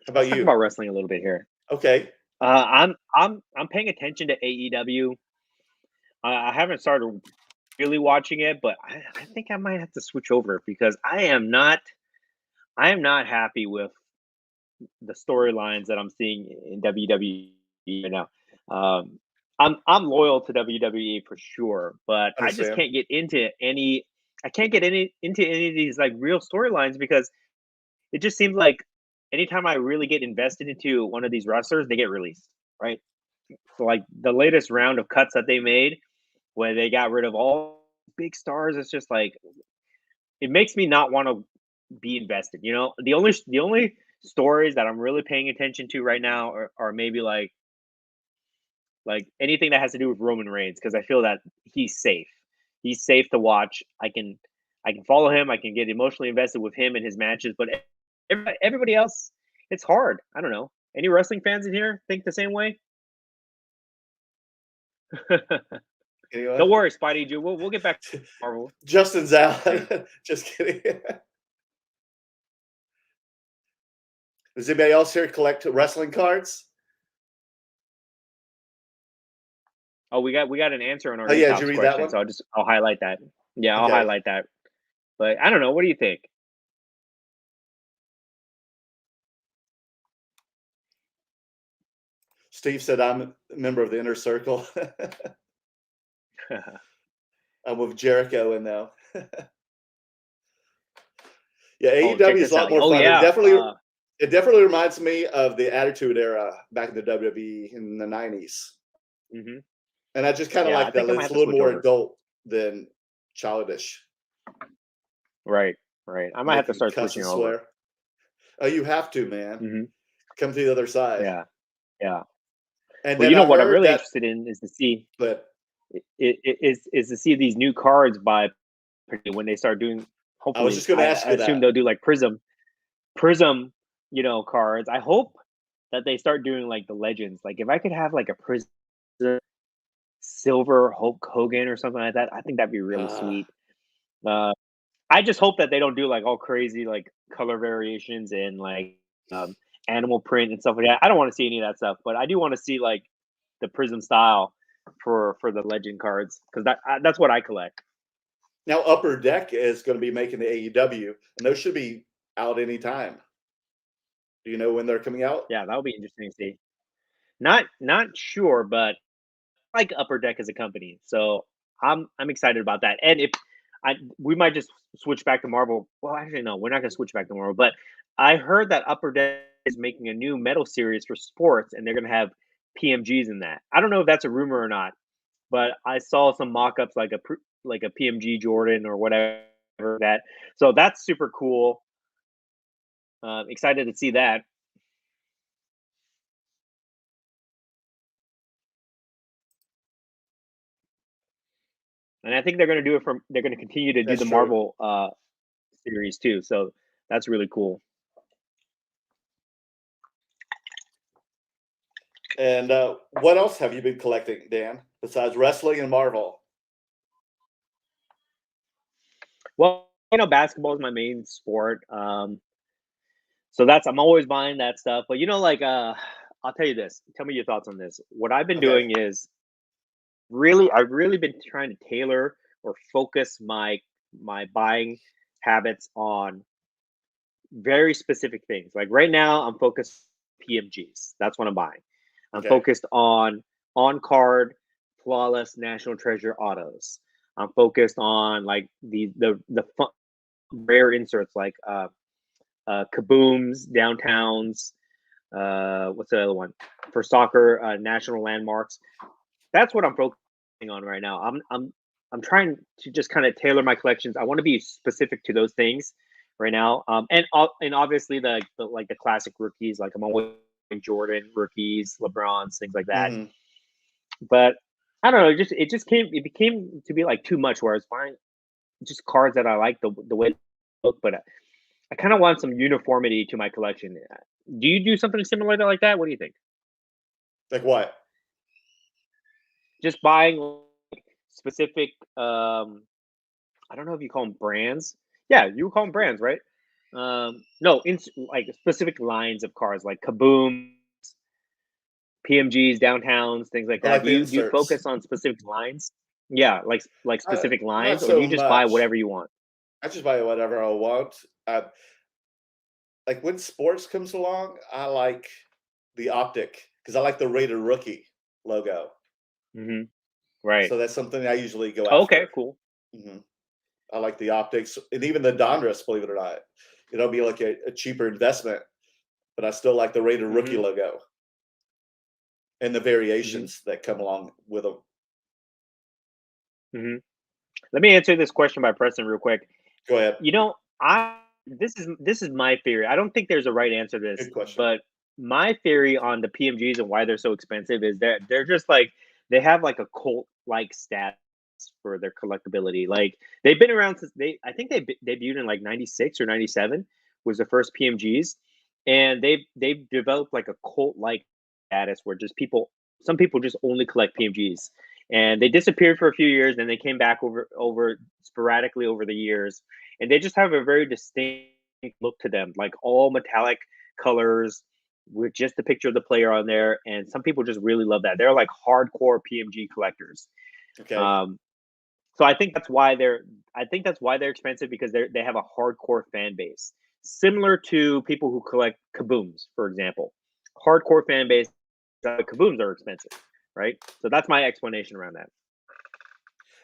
How about you? Talk about wrestling a little bit here. Okay. I'm paying attention to AEW. I haven't started really watching it, but I think I might have to switch over because I am not happy with the storylines that I'm seeing in WWE right now. I'm loyal to WWE for sure, but I just can't get into any. I can't get into any of these like real storylines because it just seems like anytime I really get invested into one of these wrestlers, they get released, right? So like the latest round of cuts that they made, where they got rid of all big stars, it's just like it makes me not want to be invested. You know, the only stories that I'm really paying attention to right now are maybe like anything that has to do with Roman Reigns because I feel that he's safe. He's safe to watch. I can follow him. I can get emotionally invested with him and his matches, but everybody else, it's hard. I don't know. Any wrestling fans in here think the same way? Don't worry, Spidey. Dude, we'll get back to Marvel. Justin's out. Just kidding. Does anybody else here collect wrestling cards? Oh, we got an answer on our did you read question, that one? so I'll highlight that. Yeah, I'll highlight that. But I don't know. What do you think? Steve said I'm a member of the inner circle. I'm with Jericho in now. Yeah, AEW is a lot more fun. Yeah. It definitely reminds me of the Attitude Era back in the WWE in the 90s. Mm-hmm. And I just kind of like that. It's a little more adult than childish. Right. I might have to start switching over. Oh, you have to, man. Mm-hmm. Come to the other side. Yeah. And well, you know what I'm really interested in is to see, is to see these new cards by when they start doing. Hopefully, I was just going to ask you that. I assume they'll do like Prism, cards. I hope that they start doing like the Legends. Like if I could have like a Prism Silver Hulk Hogan or something like that, I think that'd be really sweet. I just hope that they don't do like all crazy like color variations and like animal print and stuff like that. I don't want to see any of that stuff, but I do want to see like the Prism style for the Legend cards because that's what I collect. Now Upper Deck is going to be making the AEW, and those should be out anytime. Do you know when they're coming out? Yeah, that'll be interesting to see. Not sure, but I like Upper Deck as a company, so I'm excited about that. And if we might just switch back to Marvel. Well, actually, no, we're not gonna switch back to Marvel. But I heard that Upper Deck is making a new metal series for sports, and they're gonna have PMGs in that. I don't know if that's a rumor or not, but I saw some mock-ups like a PMG Jordan or whatever that. So that's super cool. Excited to see that. And I think they're going to do it from. They're going to continue to do That's the true. Marvel series too. So that's really cool. And what else have you been collecting, Dan, besides wrestling and Marvel? Well, basketball is my main sport. So that's I'm always buying that stuff. But like I'll tell you this. Tell me your thoughts on this. What I've been Okay. doing is I've really been trying to tailor or focus my buying habits on very specific things. Like right now, I'm focused PMGs. That's what I'm buying. I'm Okay. focused on card, flawless National Treasure autos. I'm focused on like the fun, rare inserts like kabooms, downtowns. What's the other one for soccer? National landmarks. That's what I'm focusing on right now. I'm trying to just kind of tailor my collections. I want to be specific to those things right now. And obviously the like the classic rookies. Like I'm always Jordan rookies, LeBrons, things like that. Mm-hmm. But I don't know. It became to be like too much. Where I was buying just cards that I like the way they look, but I kind of want some uniformity to my collection. Do you do something similar to like that? What do you think? Like what? Just buying specific I don't know if you call them brands. Yeah, you would call them brands, right? No, in like specific lines of cars, like Kaboom, PMGs, downtowns, things like I that. like the Do you inserts. focus on specific lines? Yeah, like specific Not lines, or do so you just buy much. whatever you want? I just buy whatever I want. Like when sports comes along, I like the optic because I like the Raider rookie logo. Hmm. Right. So that's something I usually go Okay. after. Cool. Hmm. I like the optics and even the Donruss, believe it or not. It'll be like a cheaper investment, but I still like the Raider rookie Hmm. logo and the Hmm. variations that come along with them. Hmm. Let me answer this question by Preston real quick. Go ahead. I this is my theory. I don't think there's a right answer to this, Good question. but my theory on the PMGs and why they're so expensive is that they're just like they have like a cult like status for their collectability. Like they've been around since I think they debuted in like 96 or 97 was the first PMGs, and they've developed like a cult like status where just some people just only collect PMGs. And they disappeared for a few years, then they came back over sporadically over the years, and they just have a very distinct look to them, like all metallic colors with just the picture of the player on there. And some people just really love that. They're like hardcore PMG collectors. Okay. Um, so I think that's why they're expensive because they have a hardcore fan base, similar to people who collect kabooms, for example. Hardcore fan base. Kabooms are expensive, right? So that's my explanation around that.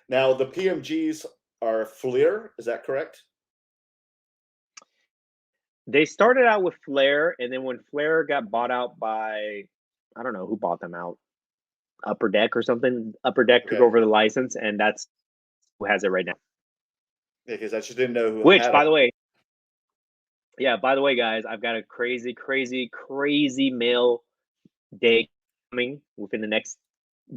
Now the PMGs are Fleer, is that correct? They started out with Flair, and then when Flair got bought out by, I don't know who bought them out, Upper Deck or something. Upper Deck took Okay. over the license, and that's who has it right now. Yeah, because I just didn't know who Which, had by them. the way, yeah, by the way, guys, I've got a crazy, crazy, crazy mail day coming within the next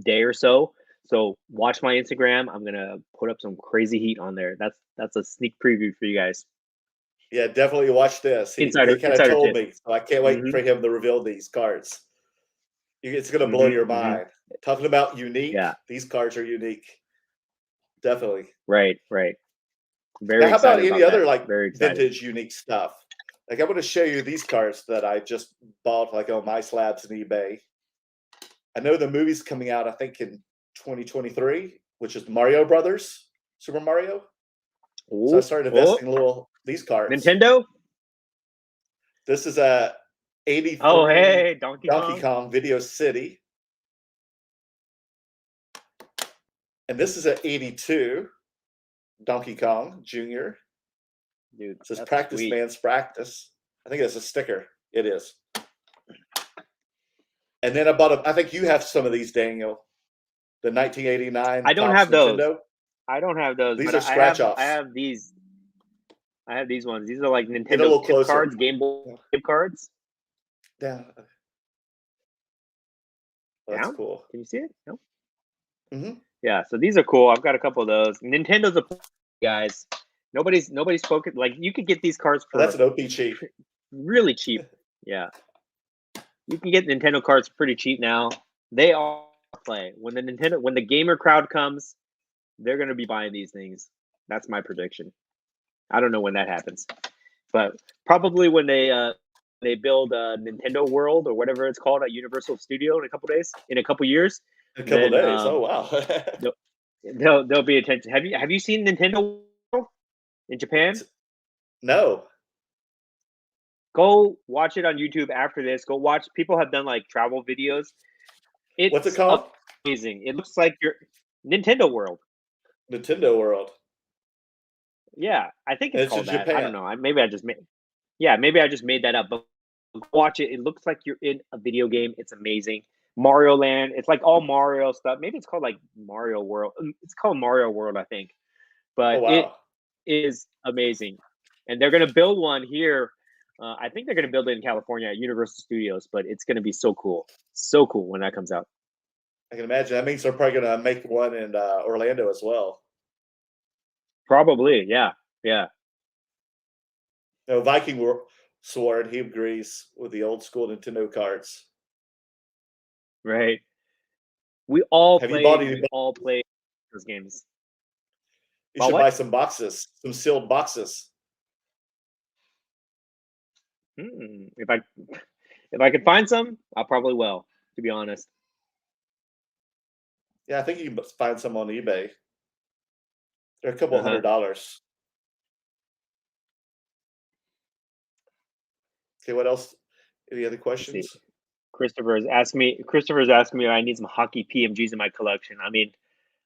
day or so. So watch my Instagram. I'm gonna put up some crazy heat on there. That's a sneak preview for you guys. Yeah, definitely watch this. He kind of Insider told tip. me, so I can't wait Hmm. for him to reveal these cards. It's going to blow Hmm. your Hmm. mind. Talking about unique, Yeah. these cards are unique. Definitely. Right. Right. Now, Very how about excited any about that. other like Very excited. vintage unique stuff? Like I'm going to show you these cards that I just bought like on my slabs and eBay. I know the movie's coming out, I think in 2023, which is Mario Brothers, Super Mario. So I Oh, started oh, investing a little these cards. Nintendo. This is a Oh, 83 hey, Donkey Donkey Kong. Kong Video City. And this is a 82 Donkey Kong Jr. Dude, It says that's practice sweet. man's practice. I think it's a sticker. It is. And then I think you have some of these, Daniel. The 1989 I don't Topps have those. Nintendo. I don't have those, These but are scratch I offs. have these. I have these ones. These are like Get a Nintendo little chip closer. cards, Game Boy chip cards. Yeah. That's Down? cool. Can you see it? No. Mm-hmm. Yeah. So these are cool. I've got a couple of those. Nintendo's a guys. Nobody's spoken. Like you could get these cards for That's an OP cheap. really cheap. Yeah. You can get Nintendo cards pretty cheap now. They all play. When the gamer crowd comes, they're gonna be buying these things. That's my prediction. I don't know when that happens, but probably when they build a Nintendo World or whatever it's called at Universal Studio in a couple years. In a couple Then days. Oh wow. there'll be attention. Have you seen Nintendo World in Japan? No. Go watch it on YouTube after this. Go watch. People have done like travel videos. What's it called? Amazing. It looks like your Nintendo World. Nintendo World. Yeah, I think it's called that. I Japan. don't know. Maybe I just made that up. But watch it. It looks like you're in a video game. It's amazing. Mario Land. It's like all Mario stuff. Maybe it's called like Mario World. It's called Mario World, I think. But Oh wow. it is amazing. And they're gonna build one here. I think they're gonna build it in California at Universal Studios. But it's gonna be so cool when that comes out. I can imagine. That means they're probably going to make one in Orlando as well. Probably, yeah. No, Viking Sword, he agrees with the old school Nintendo cards. Right. We all Have you bought played. any? We all played those games. You should buy some boxes, some sealed boxes. If I could find some, I probably will. To be honest. Yeah, I think you can find some on eBay. They're a couple $100. Okay, what else? Any other questions? Christopher's asked me if I need some hockey PMGs in my collection. I mean,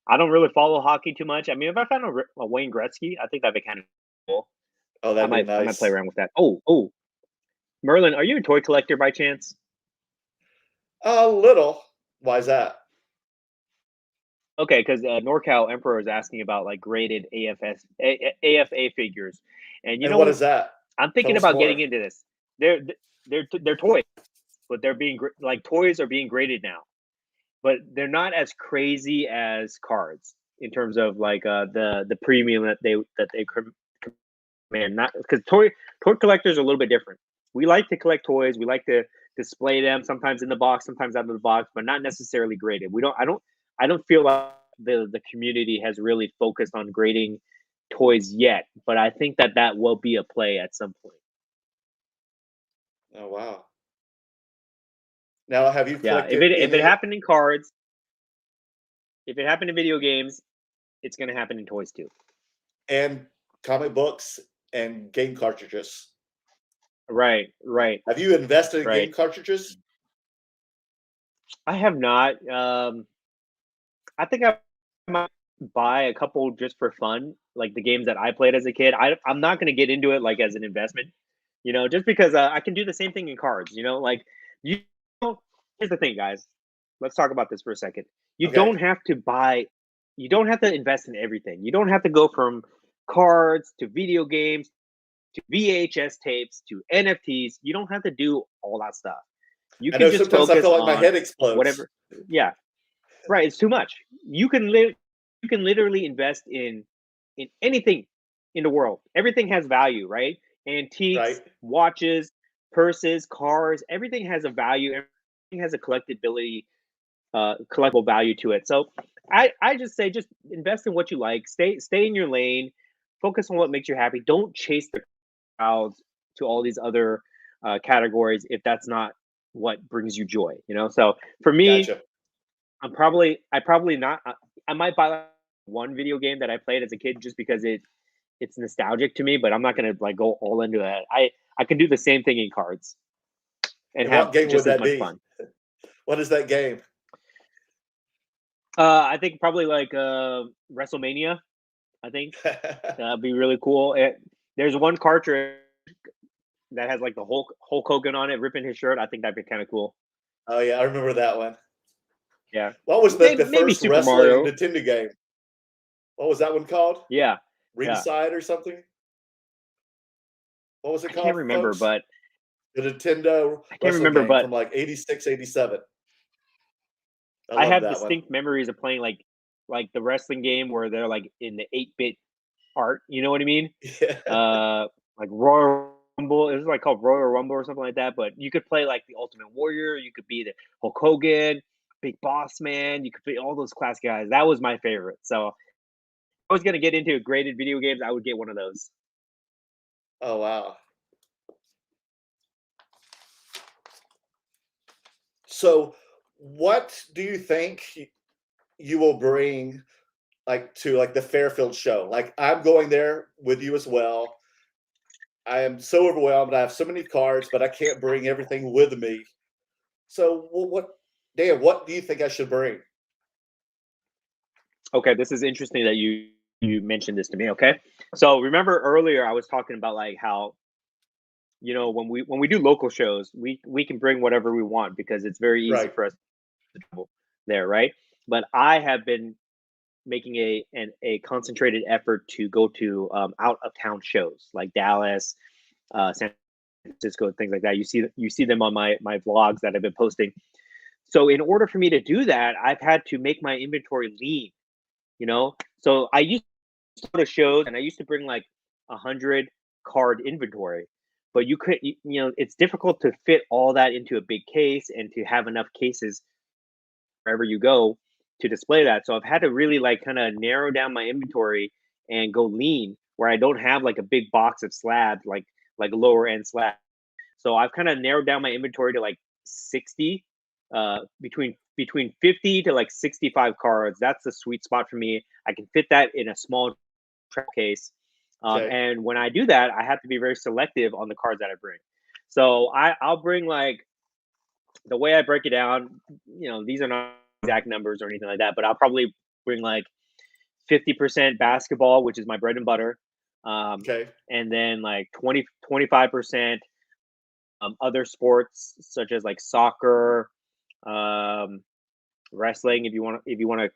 I don't really follow hockey too much. I mean, if I found a Wayne Gretzky, I think that'd be kind of cool. Oh, that'd be nice. I might play around with that. Oh, Merlin, are you a toy collector by chance? A little. Why is that? Okay, because NorCal Emperor is asking about like graded AFA figures, and what is that? I'm thinking about getting into this. They're toys, but they're being like toys are being graded now, but they're not as crazy as cards in terms of like the premium that they command. Not because toy collectors are a little bit different. We like to collect toys. We like to display them sometimes in the box, sometimes out of the box, but not necessarily graded. I don't feel like the community has really focused on grading toys yet, but I think that will be a play at some point. Oh wow! Now, have you collected? If it happened in cards, if it happened in video games, it's going to happen in toys too, and comic books and game cartridges. Right. Have you invested in game cartridges? I have not. I think I might buy a couple just for fun, like the games that I played as a kid. I'm not going to get into it like as an investment, just because I can do the same thing in cards. Like you. Here's the thing, guys. Let's talk about this for a second. You don't have to buy. You don't have to invest in everything. You don't have to go from cards to video games to VHS tapes to NFTs. You don't have to do all that stuff. You can just sometimes focus I feel like on my head explodes. Whatever. Yeah. Right, it's too much. You can literally invest in anything in the world. Everything has value, right? Antiques, watches, purses, cars, everything has a value. Everything has a collectible value to it. So I just say just invest in what you like. Stay in your lane. Focus on what makes you happy. Don't chase the crowds to all these other categories if that's not what brings you joy. So for me, I might buy like one video game that I played as a kid just because it's nostalgic to me, but I'm not gonna like go all into that. I can do the same thing in cards and have just as much fun. What is that game? I think probably like WrestleMania. I think that'd be really cool. There's one cartridge that has like the Hulk Hogan on it, ripping his shirt. I think that'd be kind of cool. Oh yeah, I remember that one. Yeah. What was the Maybe first Super wrestling Mario. Nintendo game? What was that one called? Yeah. Ringside or something? What was it I called, can't remember, folks? but The Nintendo I can't wrestling remember, game but from like 86, 87. I I love have that one. distinct memories of playing like the wrestling game where they're like in the 8-bit art. You know what I mean? Yeah. Like Royal Rumble. It was like called Royal Rumble or something like that. But you could play like the Ultimate Warrior. You could be the Hulk Hogan, Big Boss Man. You could be all those class guys. That was my favorite. So if I was gonna get into graded video games, I would get one of those. Oh wow. So, what do you think you will bring like to like the Fairfield show? Like I'm going there with you as well. I am so overwhelmed. I have so many cards, but I can't bring everything with me. So, Dan, what do you think I should bring? Okay, this is interesting that you mentioned this to me. Okay, so remember earlier I was talking about like how when we do local shows, we can bring whatever we want because it's very easy Right. for us to travel there, right? But I have been making a concentrated effort to go to out of town shows like Dallas, San Francisco, things like that. You see them on my vlogs that I've been posting. So in order for me to do that, I've had to make my inventory lean. You know, so I used to go to shows and I used to bring like 100 card inventory, but it's difficult to fit all that into a big case and to have enough cases wherever you go to display that. So I've had to really like kind of narrow down my inventory and go lean where I don't have like a big box of slabs like lower end slabs. So I've kind of narrowed down my inventory to like 60, between 50 to like 65 cards. That's the sweet spot for me. I can fit that in a small trap case. Okay. And when I do that, I have to be very selective on the cards that I bring. So I'll bring like the way I break it down, these are not exact numbers or anything like that, but I'll probably bring like 50% basketball, which is my bread and butter. Okay. And then like 25% other sports such as like soccer, um, wrestling, if you want to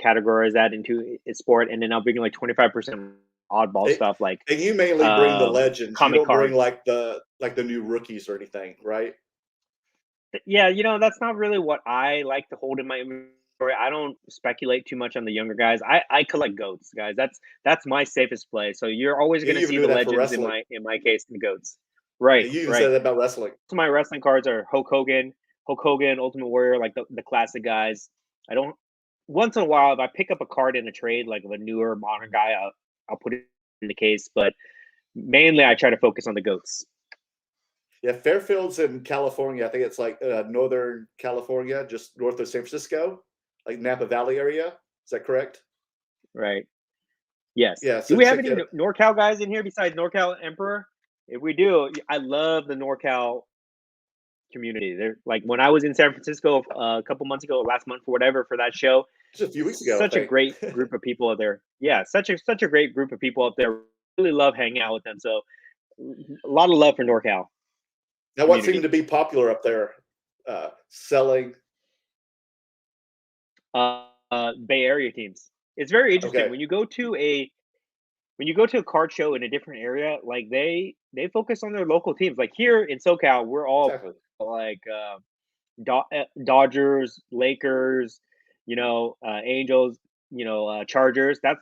categorize that into a sport, and then I'll bring like 25% oddball It, stuff like and you mainly bring the legends. You comic don't bring cards. like the new rookies or anything, right? Yeah, that's not really what I like to hold in my inventory. I don't speculate too much on the younger guys. I collect goats, guys. That's my safest play. So you're always You going to even see do the that for legends in wrestling. my case, the goats. Yeah, Right, you even right. said that about wrestling. So my wrestling cards are Hulk Hogan, Ultimate Warrior, like the classic guys. I don't. Once in a while, if I pick up a card in a trade, like of a newer modern guy, I'll put it in the case. But mainly, I try to focus on the goats. Yeah, Fairfield's in California. I think it's like Northern California, just north of San Francisco, like Napa Valley area. Is that correct? Right. Yes. Yeah. Do So we have check any it. NorCal guys in here besides NorCal Emperor? If we do, I love the NorCal community. They're like when I was in San Francisco a couple months ago, last month, or whatever, for that show. Just a few weeks ago, I Such a think. great group of people out there. Yeah, such a great group of people up there. Really love hanging out with them. So a lot of love for NorCal Now, what seemed community. to be popular up there? Selling. Bay Area teams. It's very interesting Okay. when you go to a card show in a different area. Like they focus on their local teams. Like here in SoCal, we're all Exactly. like Dodgers, Lakers, Angels, Chargers. That's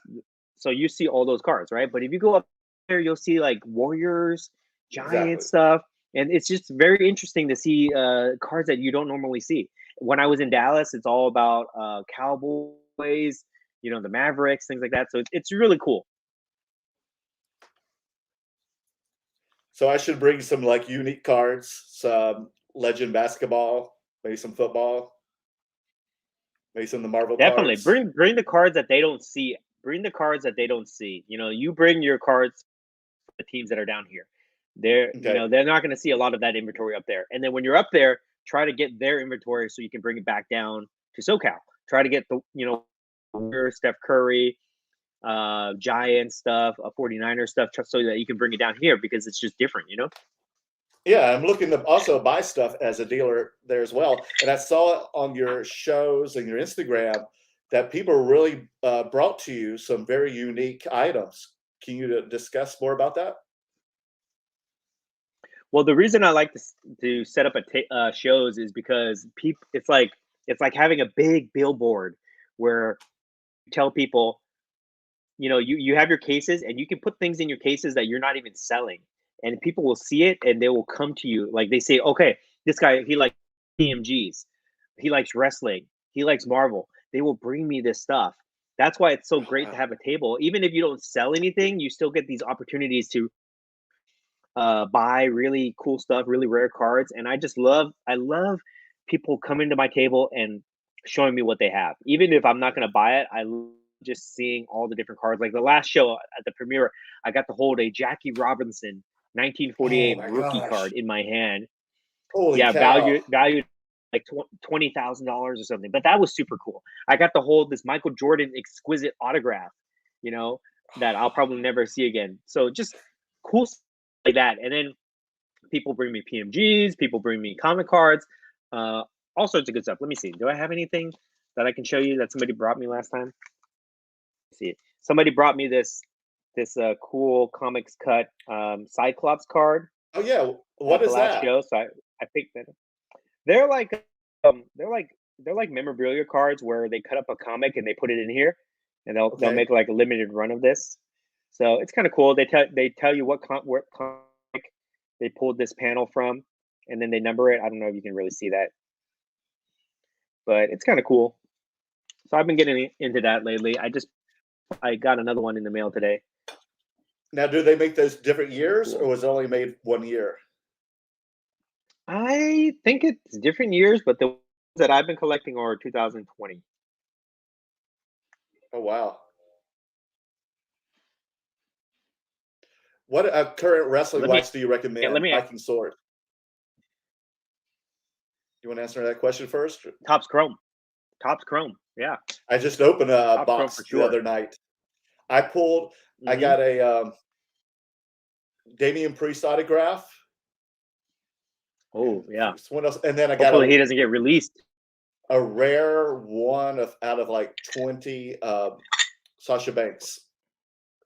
so you see all those cards, right? But if you go up there, you'll see like Warriors, Exactly. Giants stuff, and it's just very interesting to see cards that you don't normally see. When I was in Dallas, it's all about Cowboys, the Mavericks, things like that. So it's really cool. So I should bring some like unique cards, some legend basketball, maybe some football, maybe some of the Marvel Definitely cards. bring the cards that they don't see. Bring the cards that they don't see. You bring your cards for the teams that are down here. They're you Okay. know they're not going to see a lot of that inventory up there. And then when you're up there, try to get their inventory so you can bring it back down to SoCal. Try to get the Steph Curry, Giant stuff, 49er stuff, so that you can bring it down here because it's just different, you know? Yeah, I'm looking to also buy stuff as a dealer there as well. And I saw on your shows and your Instagram that people really brought to you some very unique items. Can you discuss more about that? Well, the reason I like to set up shows is because people, it's like having a big billboard where you tell people, you know, you have your cases and you can put things in your cases that you're not even selling, and people will see it and they will come to you. Like they say, okay, this guy, he likes PMGs, he likes wrestling, he likes Marvel. They will bring me this stuff. That's why it's so great to Wow. have a table. Even if you don't sell anything, you still get these opportunities to buy really cool stuff, really rare cards. And I love people coming to my table and showing me what they have. Even if I'm not going to buy it, I love just seeing all the different cards. Like the last show at the premiere, I got to hold a Jackie Robinson Oh 1948 my rookie gosh. card in my hand. Holy Yeah, cow. valued like $20,000 or something. But that was super cool. I got to hold this Michael Jordan exquisite autograph, you know, that I'll probably never see again. So just cool stuff like that. And then people bring me PMGs, people bring me comic cards, uh, all sorts of good stuff. Let me see. Do I have anything that I can show you that somebody brought me last time? Let's see. Somebody brought me this cool comics cut Cyclops card Oh yeah. What at the is last that? show, so I picked that up. They're like um they're like they're like memorabilia cards where they cut up a comic and they put it in here, and they'll Okay. make like a limited run of this. So it's kind of cool. They tell you what comic they pulled this panel from, and then they number it. I don't know if you can really see that, but it's kind of cool. So I've been getting into that lately. I got another one in the mail today. Now, do they make those different Pretty years or cool. was it only made 1 year? I think it's different years, but the ones that I've been collecting are 2020. Oh wow. What current wrestling Let me wax do you yeah, let recommend? me Viking Sword. You want to answer that question first? Topps Chrome. Topps Chrome. Yeah, I just opened a Topps Chrome for box the sure. other night. I pulled. I Hmm. got a Damian Priest autograph. Oh And yeah. what else? And then I got Hopefully he doesn't get released. a rare one of out of like 20 Sasha Banks.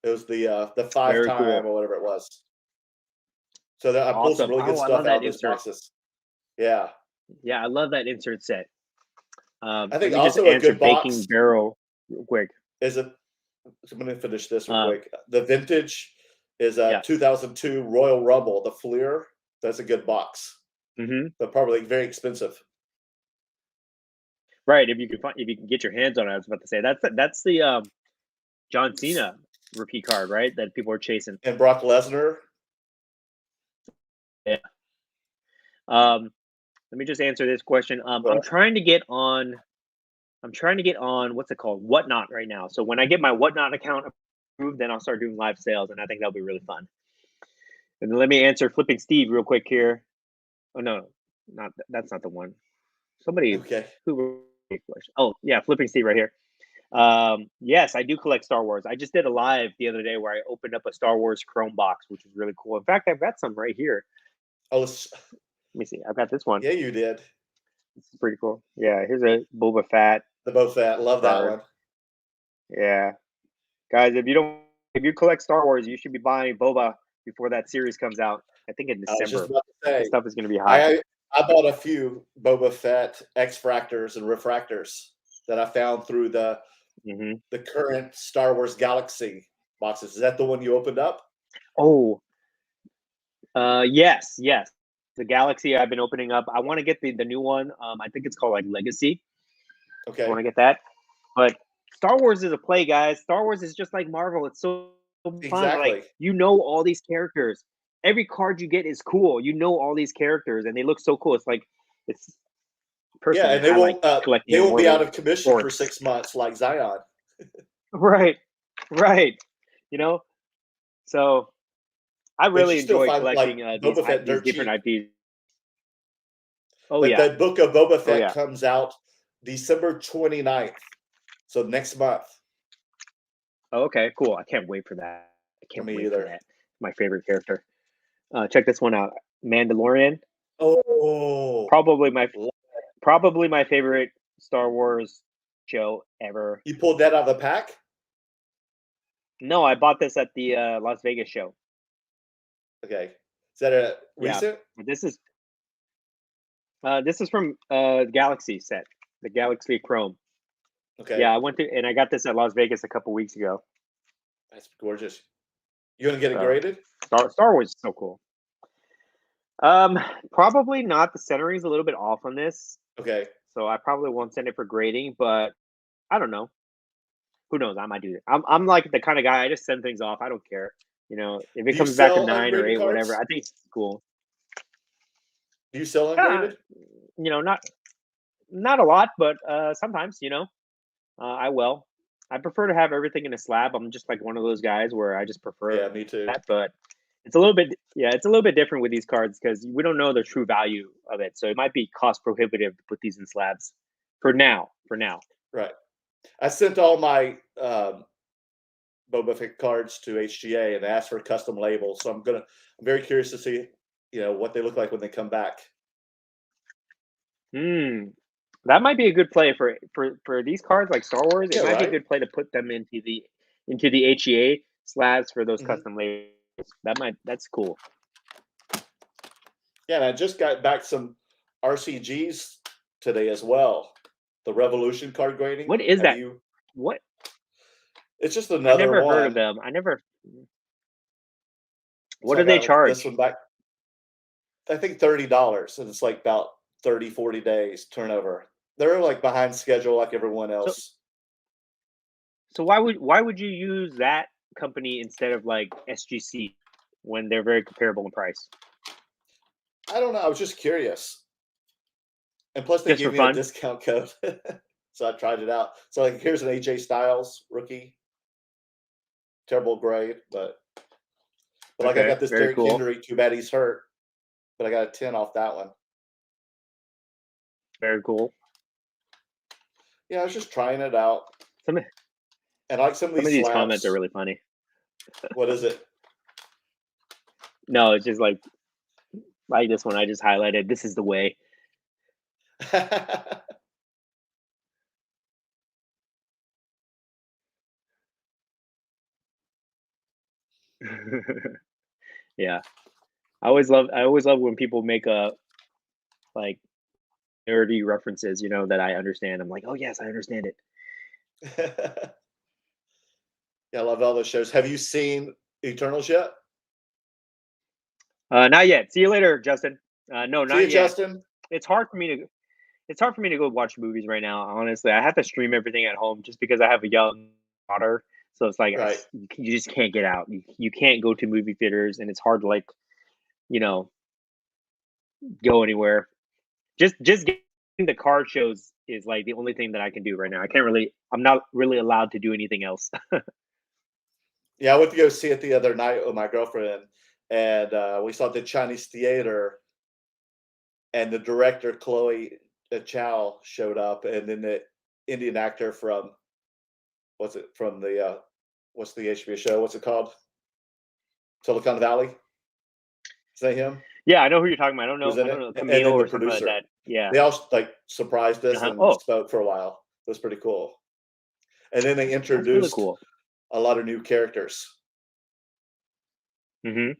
It was the five Very time cool. or whatever it was. So that I pulled some Awesome. really good Oh, I stuff love out that of those insert. boxes. Yeah. Yeah, I love that insert set. I Let think me just also a answer good Baking box Barrel real quick. is a. I'm going to finish this real Um, quick. The vintage is a yeah. 2002 Royal Rumble, the Fleer. That's a good box, Hmm. but probably very expensive. Right. If you can get your hands on it, I was about to say that's the John Cena repeat card, right? That people are chasing. And Brock Lesnar. Yeah. Um, Let me just answer this question. I'm trying to get on what's it called? Whatnot right now. So when I get my Whatnot account approved, then I'll start doing live sales, and I think that'll be really fun. And then let me answer Flipping Steve real quick here. Oh no, not that's not the one. Somebody Okay. who wrote a question. Oh yeah, Flipping Steve right here. Yes, I do collect Star Wars. I just did a live the other day where I opened up a Star Wars Chrome box, which is really cool. In fact, I've got some right here. Oh, Let me see. I've got this one. yeah, you did. This is pretty cool. Yeah, here's a Boba Fett The both that. Love that card. one. Yeah, guys, if you collect Star Wars, you should be buying Boba before that series comes out. I think in I was just December. about to This say. stuff is going to be hot. I bought a few Boba Fett X-fractors and refractors that I found through Hmm. the current Star Wars Galaxy boxes. Is that the one you opened up? Oh, yes, yes. The Galaxy I've been opening up. I want to get the new one. I think it's called like Legacy. I want Okay. to get that. But Star Wars is a play, guys. Star Wars is just like Marvel. It's so fun. Like Exactly. you know all these characters. Every card you get is cool. You know all these characters, and they look so cool. It's Yeah, personally and I like they collecting won't be out immortal of commission for orcs. 6 months like Zion. Right, right. You know, so I But you really still enjoy find collecting like Boba Fett these dirt different cheap. IPs. Oh But yeah, the book of Boba oh Fett yeah. comes out December 29th. So next month. Oh, okay, cool. I can't wait for that. I can't Me wait for either. that. My favorite character. Check this one out. Mandalorian. Oh, Probably my probably my favorite Star Wars show ever. you pulled that out of the pack? No, I bought this at the Las Vegas show. Okay. Is that a Yeah, recent? this is from Galaxy set, the Galaxy Chrome. Okay. Yeah, I went to and I got this at Las Vegas a couple weeks ago. That's gorgeous. You gonna get it So graded? Star Wars is so cool. Probably not. The centering's a little bit off on this, Okay. so I probably won't send it for grading. But I don't know. Who knows? I might do it. I'm like the kind of guy. I just send things off. I don't care. If it Do you comes back a sell 9 or ungraded 8, whatever, cards? I think it's cool. Do you sell Yeah, ungraded? not a lot, but sometimes. I will. I prefer to have everything in a slab. I'm just like one of those guys where I just prefer Yeah, me too. that. But it's a little bit, yeah, it's a little bit different with these cards because we don't know the true value of it. So it might be cost prohibitive to put these in slabs for now. For now. Right. I sent all my Boba Fett cards to HGA and asked for custom labels. So I'm very curious to see, what they look like when they come back. That might be a good play for these cards like Star Wars. Yeah, It might be a right. good play to put them into the HEA slabs for those Mhm. custom labels. That's cool. Yeah, and I just got back some RCGs today as well. The Revolution card grading. What is Have that? you? What? It's just I another never heard of one. them. What So do I they got this charge? one back. I think $30, and it's like about 30, 40 days turnover. They're like behind schedule like everyone So else. so why would you use that company instead of like SGC when they're very comparable in price? I don't know. I was just curious. And plus, they Just for gave me a fun? discount code. So I tried it out. So like, here's an AJ Styles rookie. Terrible grade, but like I Okay, got this very Derrick cool. Henry. Too bad he's hurt, but I got a 10 off that one. Very cool. Yeah, I was just trying it out, Some and I like some of some of these these comments are slabs. really funny. What is it? No, it's just like this one I just highlighted. This is the way. Yeah. I always love when people make a like nerdy references, that I understand. I'm like, "Oh yes, I understand it." Yeah, I love all those shows. Have you seen Eternals yet? Not yet. See you later, Justin. No, See you, not yet. Justin. It's hard for me to it's hard for me to go watch movies right now, honestly. I have to stream everything at home just because I have a young daughter. So it's like Right. you just can't get out. You can't go to movie theaters and it's hard to you know, go anywhere. Just getting the card shows is like the only thing that I can do right now. I'm not really allowed to do anything else. Yeah, I went to go see it the other night with my girlfriend, and we saw the Chinese theater, and the director Chloe Chow showed up, and then the Indian actor from what's it from the what's the HBO show? What's it called? Silicon Valley. Is that him? Yeah, I know who you're talking about. I don't Who's know. in I don't it? know And Camille then the or something like producer. that. Yeah. They all like surprised us Uh-huh. and Oh, spoke for a while. It was pretty cool. And then they that's really introduced cool. a lot of new characters. Hmm.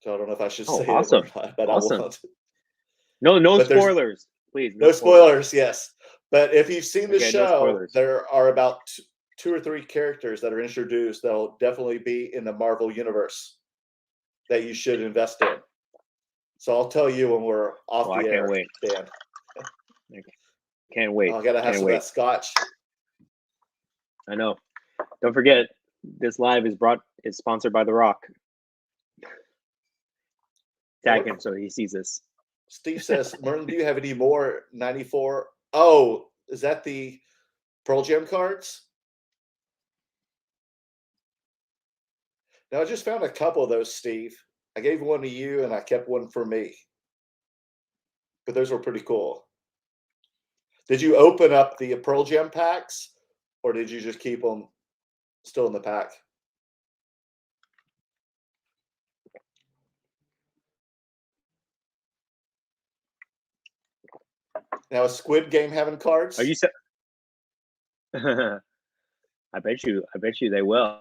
So I don't know if I should Oh, say it or awesome. not, but I Awesome. won't. No But there's spoilers, please. No no spoilers. spoilers, yes. But if you've seen the Okay, no show, spoilers. there are about two or three characters that are introduced that'll definitely be in the Marvel universe that you should invest in. So I'll tell you when we're off Oh, I the can't air, wait. Dan. I can't wait. I gotta have Can't some of wait. that scotch. I know. Don't forget, this live is sponsored by The Rock. Tag him so he sees this. Steve says, Merlin, do you have any more 94? Oh, is that the Pearl Jam cards? Now I just found a couple of those, Steve. I gave one to you and I kept one for me. But those were pretty cool. Did you open up the Pearl Jam packs or did you just keep them still in the pack. Now, is Squid Game having cards? Are you? I bet you they will.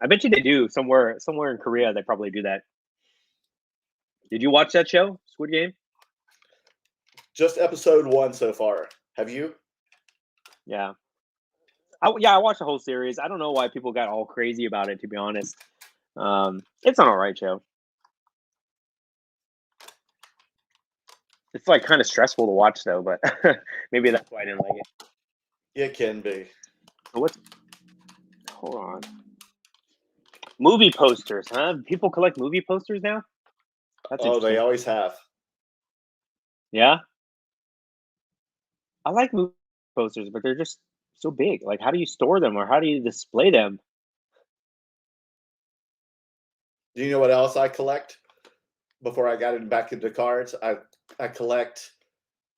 I bet you they do somewhere in Korea. They probably do that. Did you watch that show, Squid Game? Just episode 1 so far. Have you? Yeah. I watched the whole series. I don't know why people got all crazy about it, to be honest. It's an alright show. It's like kind of stressful to watch though, but maybe that's why I didn't like it. It can be. Hold on. Movie posters, huh? People collect movie posters now? That's they always have. Yeah? I like movie posters, but they're just so big. Like, how do you store them or how do you display them? Do you know what else I collect? Before I got back into cards, I collect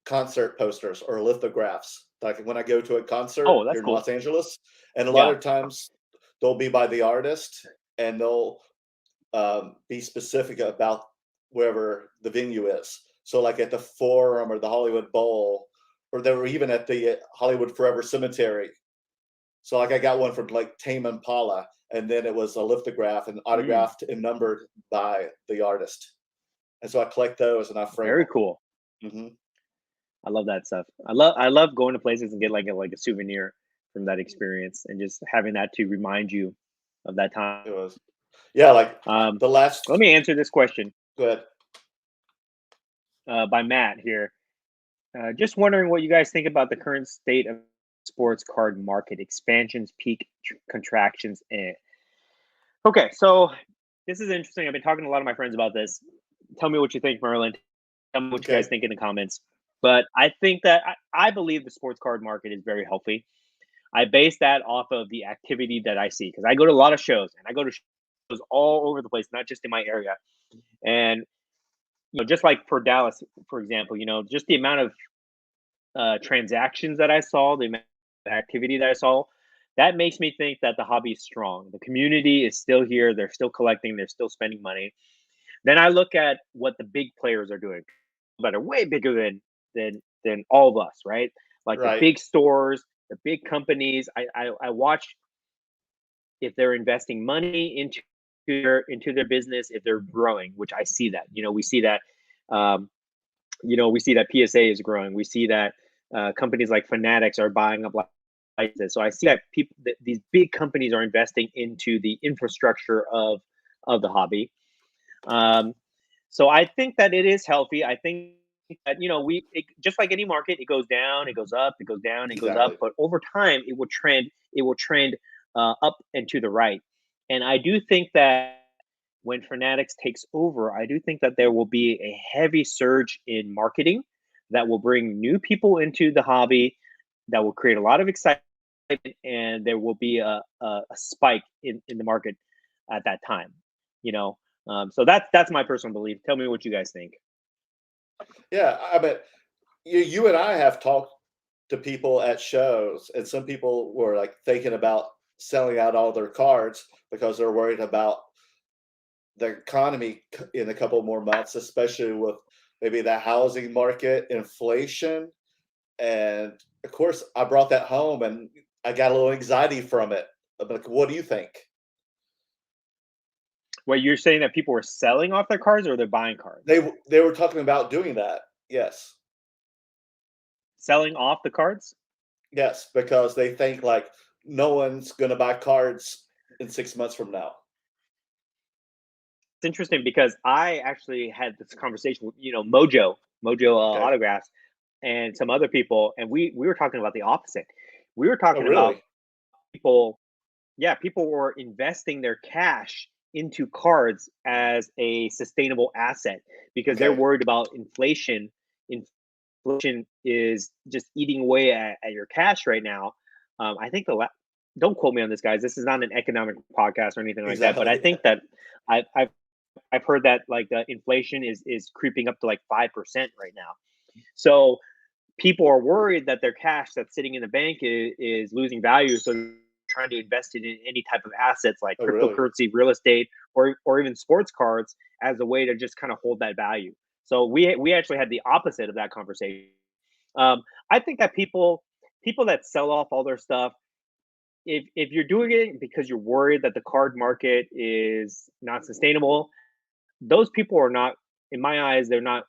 concert posters or lithographs. Like when I go to a concert here in Los Angeles, and a lot of times they'll be by the artist and they'll be specific about wherever the venue is. So like at the Forum or the Hollywood Bowl, or they were even at the Hollywood Forever Cemetery. So like I got one from like Tame Impala, and then it was a lithograph and autographed and numbered by the artist. And so I collect those and I frame Very them. cool. Mm-hmm. I love that stuff. I love going to places and get like a souvenir from that experience and just having that to remind you of that time. It was, like the last. Let me answer this question. Go ahead. By Matt here. Just wondering what you guys think about the current state of sports card market, expansions, peak, contractions. Okay, so this is interesting. I've been talking to a lot of my friends about this. Tell me what you think, Merlin. Tell me what you guys think in the comments. But I think that I believe the sports card market is very healthy. I base that off of the activity that I see because I go to a lot of shows and I go to shows all over the place, not just in my area. And just like for Dallas, for example, just the amount of transactions that I saw, the amount of activity that I saw, that makes me think that the hobby is strong. The community is still here. They're still collecting. They're still spending money. Then I look at what the big players are doing that are way bigger than all of us, right? Like the big stores, the big companies. I watch if they're investing money into their business, if they're growing, which I see that. We see that. We see that PSA is growing. We see that companies like Fanatics are buying up like this. So I see that these big companies are investing into the infrastructure of the hobby. So I think that it is healthy. I think that just like any market, it goes down, it goes up, it goes down, it goes up. But over time, it will trend. It will trend up and to the right. And I do think that when Fanatics takes over, I do think that there will be a heavy surge in marketing that will bring new people into the hobby, that will create a lot of excitement, and there will be a spike in the market at that time. So that's my personal belief. Tell me what you guys think. Yeah, I bet you and I have talked to people at shows, and some people were like thinking about selling out all their cards because they're worried about the economy in a couple more months, especially with maybe the housing market, inflation. And of course, I brought that home and I got a little anxiety from it. Like, what do you think? Well, you're saying that people were selling off their cards or they're buying cards? They were talking about doing that. Yes. Selling off the cards? Yes, because they think like no one's going to buy cards in 6 months from now. It's interesting because I actually had this conversation with, Mojo Autographs and some other people, and we were talking about the opposite. We were talking about people were investing their cash into cards as a sustainable asset because they're worried about inflation. Inflation is just eating away at your cash right now. I think don't quote me on this, guys. This is not an economic podcast or anything like that, but I think that I've heard that like the inflation is creeping up to like 5% right now. So people are worried that their cash that's sitting in the bank is losing value. So trying to invest in any type of assets like Oh, really? cryptocurrency, real estate, or even sports cards as a way to just kind of hold that value. So we actually had the opposite of that conversation. I think that people that sell off all their stuff, if you're doing it because you're worried that the card market is not sustainable, those people are not, in my eyes, they're not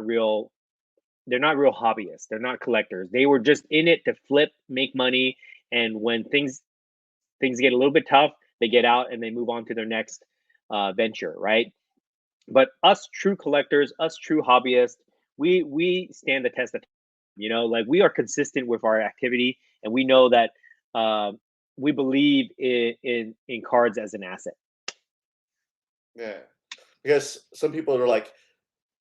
real. They're not real hobbyists. They're not collectors. They were just in it to flip, make money, and when things get a little bit tough, they get out and they move on to their next venture, right? But us true collectors, us true hobbyists, we stand the test of time. Like we are consistent with our activity, and we know that uh, we believe in cards as an asset. Yeah. Because some people are like,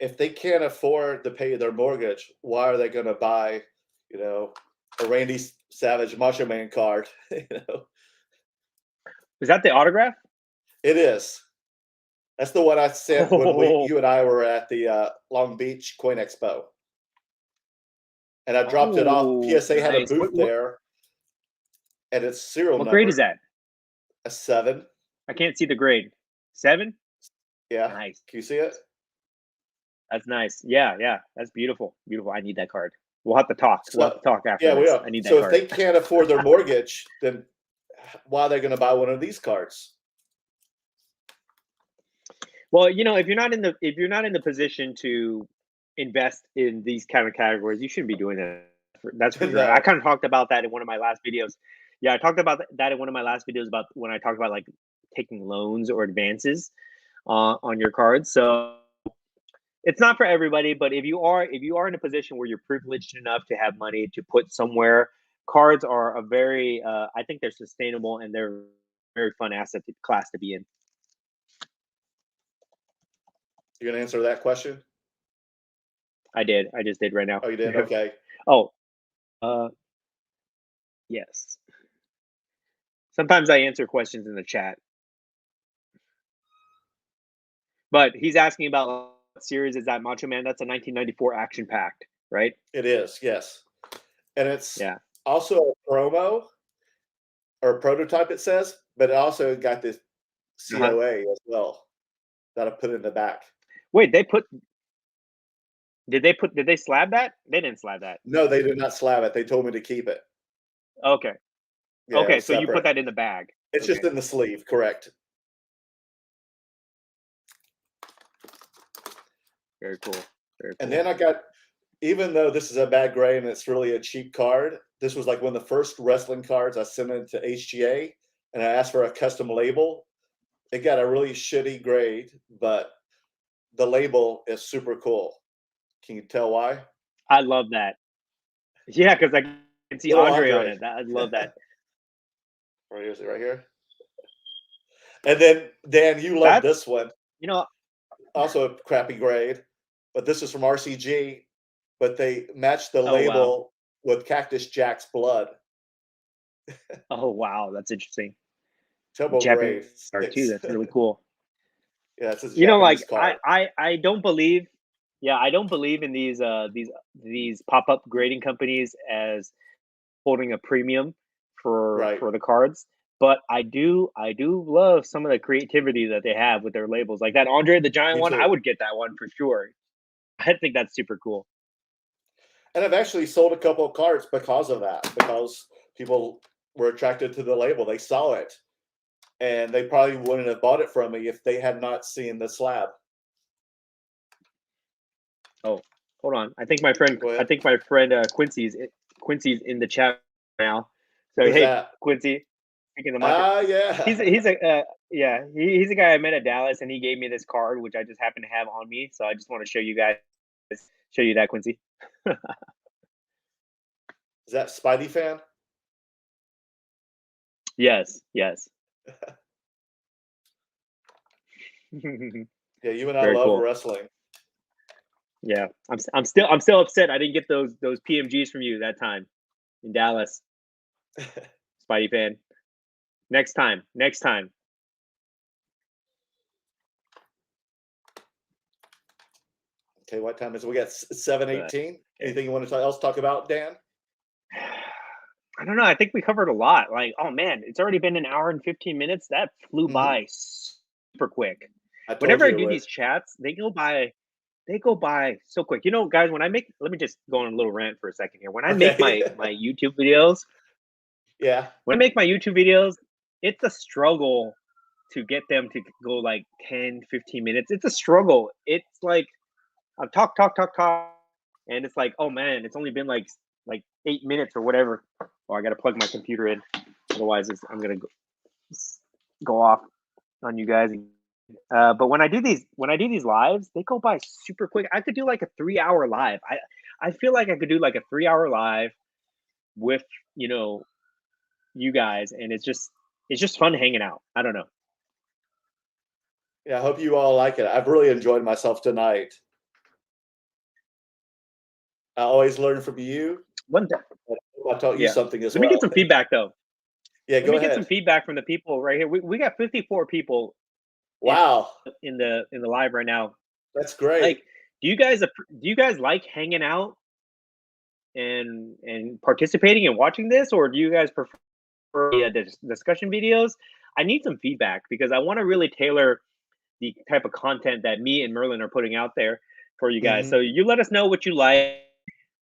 if they can't afford to pay their mortgage, why are they going to buy, you know, a Randy Savage Macho Man card? You know, Is that the autograph? it is. That's the one I sent when Oh, you and I were at the Long Beach Coin Expo, and I dropped it off. oh, PSA had a nice. booth there, and its serial What grade is number that? a 7. I can't see the grade. 7? Yeah, Nice. can you see it? That's nice. Yeah, yeah. That's beautiful. Beautiful. I need that card. We'll have to talk. We'll have So to talk after yeah, we this. are. I need that So if card. they can't afford their mortgage, then why are they going to buy one of these cards? Well, if you're not in the position to invest in these kind of categories, you shouldn't be doing that. That's for sure. I No. kind of talked about that in one of my last videos. Yeah, I talked about that in one of my last videos about when I talked about like taking loans or advances on your cards. So it's not for everybody, but if you are in a position where you're privileged enough to have money to put somewhere, cards are a very I think they're sustainable and they're a very fun asset class to be in. You're going to answer that question? I did. I just did right now. Oh, you did? Okay. Oh, uh, yes. Sometimes I answer questions in the chat, but he's asking about what series is that Macho Man? That's a 1994 action packed, right? It is, yes. And it's Yeah. also a promo or a prototype, it says, but it also got this Uh-huh. COA as well that I put in the back. Wait, did they slab that? They didn't slab that. No, they did not slab it. They told me to keep it. Okay. Yeah, it Okay, was so you put separate. that in the bag. It's just Okay. in the sleeve, correct. Very cool. Very And cool. then I got, even though this is a bad grade and it's really a cheap card, this was like one of the first wrestling cards I sent it to HGA, and I asked for a custom label. It got a really shitty grade, but the label is super cool. Can you tell why? I love that. Yeah, because I can see Little Andre on Andre. it. I love that. Right here, is it right here? And then Dan, you love That's this one. you know. Also a crappy grade, but this is from RCG. But they matched the Oh wow. label with Cactus Jack's blood. Oh wow. That's interesting. Turbo Japanese grade art too. 6. That's really cool. Yeah, it's a Like Japanese I, card. I, I don't believe, yeah, I don't believe in these pop up grading companies as holding a premium Right. for the cards. But I do love some of the creativity that they have with their labels. Like that Andre the Giant Me one, I too. would get that one for sure. I think that's super cool. And I've actually sold a couple of cards because of that, because people were attracted to the label. They saw it, and they probably wouldn't have bought it from me if they had not seen the slab. Oh, hold on. I think Go I ahead. think my friend Quincy's in the chat now. So Who's hey, that? Quincy, speaking of Macho, Ah, yeah. he's a yeah, he's a guy I met at Dallas, and he gave me this card, which I just happen to have on me. So I just want to show you that, Quincy. Is that Spidey fan? Yes, yes. Very Yeah, you and I love cool. wrestling. Yeah, I'm still upset I didn't get those PMGs from you that time in Dallas, Spidey fan. Next time. Okay, what time is it? We got But 7:18. Anything you want to else talk about, Dan? I don't know. I think we covered a lot. Like, oh man, it's already been an hour and 15 minutes. That flew Mhm. by super quick. I told Whenever I you it do would. these chats, they go by so quick. You know, guys, when I make let me just go on a little rant for a second here. When I make Okay. my YouTube videos, Yeah. it's a struggle to get them to go like 10, 15 minutes. It's a struggle. It's like I talk, and it's like, oh man, it's only been like 8 minutes or whatever. Oh, I got to plug my computer in, otherwise I'm gonna go off on you guys. But when I do these lives, they go by super quick. I could do like a 3 hour live. I feel like I could do like a 3 hour live with you know you guys, and it's just fun hanging out. I don't know. Yeah, I hope you all like it. I've really enjoyed myself tonight. I always learn from you, One day, and I hope I taught you yeah. something as Let me get well. some feedback though. Yeah, Let go me get some ahead. feedback from the people right here. We got 54 people in Wow, in the live right now. that's great. Like, do you guys like hanging out and participating and watching this, or do you guys prefer the discussion videos? I need some feedback because I want to really tailor the type of content that me and Merlin are putting out there for you guys. Mhm. So you let us know what you like.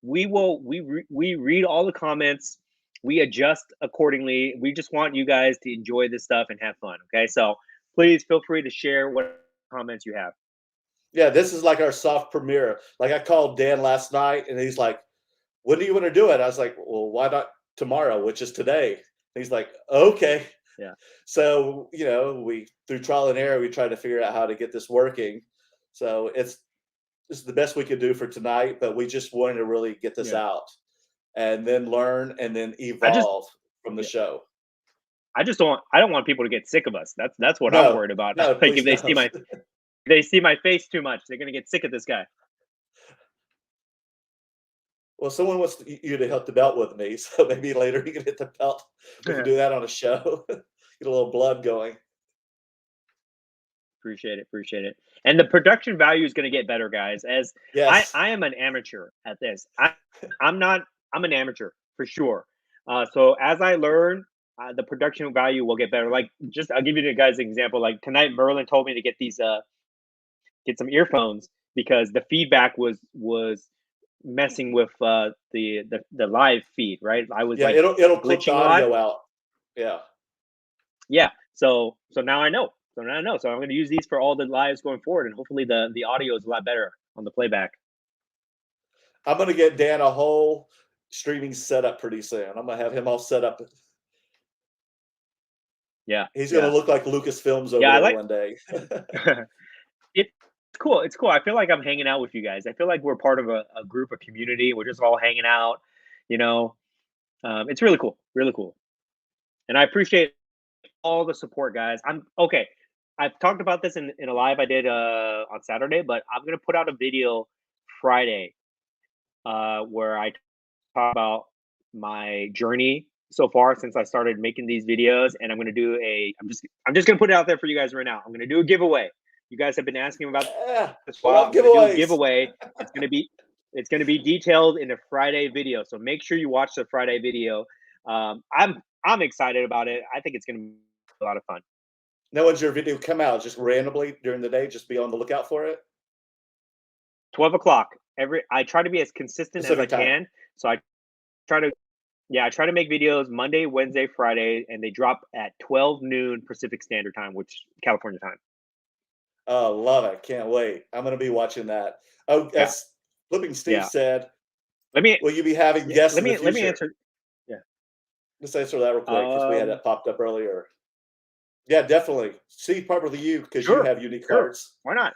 We read all the comments. We adjust accordingly. We just want you guys to enjoy this stuff and have fun. Okay, so please feel free to share what comments you have. Yeah, this is like our soft premiere. Like, I called Dan last night, and he's like, "When do you wanna do it?" I was like, "Well, why not tomorrow, which is today?" And he's like, "Okay." Yeah, So, we through trial and error, we tried to figure out how to get this working. So, this is the best we could do for tonight, but we just wanted to really get this yeah. out and then learn and then I just evolve from the yeah. show. I don't want people to get sick of us. That's what I'm No, worried about. no, Like if please don't. they see my face too much, they're gonna get sick of this guy. Well, someone wants you to help the belt with me, so maybe later you can hit the belt. We can do that on a show. Get a little blood going. Appreciate it, appreciate it. And the production value is gonna get better, guys. As Yes. I am an amateur at this. I'm not. I'm an amateur for sure. So as I learn, the production value will get better. Like just I'll give you guys an example. Like tonight, Merlin told me to get some earphones because the feedback was messing with the live feed. Right, I was Yeah, like it'll clip the glitching a lot. audio out. Yeah. Yeah. So now I know. So now I know. So I'm going to use these for all the lives going forward, and hopefully the audio is a lot better on the playback. I'm gonna get Dan a whole streaming setup pretty soon. I'm gonna have him all set up. Yeah, He's gonna yeah, look like Lucasfilms yeah. over I there like one day. it's cool. It's cool. I feel like I'm hanging out with you guys. I feel like we're part of a group, a community. We're just all hanging out. You know, it's really cool, really cool. And I appreciate all the support, guys. I'm okay. I've talked about this in a live I did on Saturday, but I'm gonna put out a video Friday where I talk about my journey so far since I started making these videos, and I'm gonna do I'm just gonna put it out there for you guys right now. I'm gonna do a giveaway. You guys have been asking about Yeah, this I while. love I'm gonna do a giveaways. giveaway. It's gonna be detailed in a Friday video. So make sure you watch the Friday video. I'm excited about it. I think it's gonna be a lot of fun. Now, when's your video come out? Just randomly during the day? Just be on the lookout for it? 12 o'clock. I try to be as consistent as I Pacific time. can. So I try to Yeah, I try to make videos Monday, Wednesday, Friday, and they drop at 12 noon Pacific Standard Time, which California time. Oh, love it. Can't wait. I'm gonna be watching that. Oh, Yeah, as Flipping Steve yeah. said, Let me will you be having yeah, guests in the let me future? answer. Yeah. Let's answer that real quick because we had Um. that popped up earlier. Yeah, definitely. Steve, probably you because you Sure. have unique Sure. cards. Why not?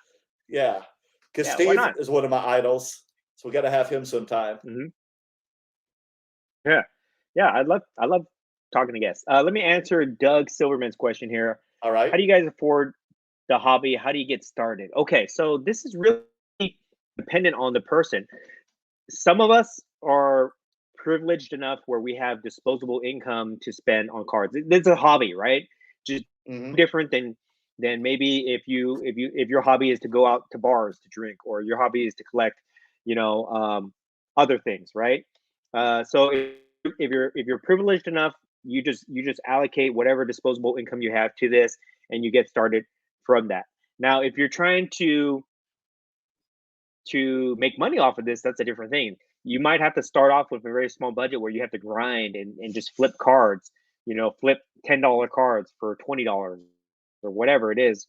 Yeah, because Yeah. Why Steve not? is one of my idols, so we got to have him sometime. Hmm. Yeah. Yeah. I love talking to guests. Let me answer Doug Silverman's question here. All How right. do you guys afford the hobby? How do you get started? Okay, so this is really dependent on the person. Some of us are privileged enough where we have disposable income to spend on cards. It's a hobby, right? Just Hmm. different than maybe if your hobby is to go out to bars to drink, or your hobby is to collect, you know, other things, right? So if you're privileged enough, you just allocate whatever disposable income you have to this, and you get started from that. Now, if you're trying to make money off of this, that's a different thing. You might have to start off with a very small budget where you have to grind and just flip cards, flip $10 cards for $20 or whatever it is,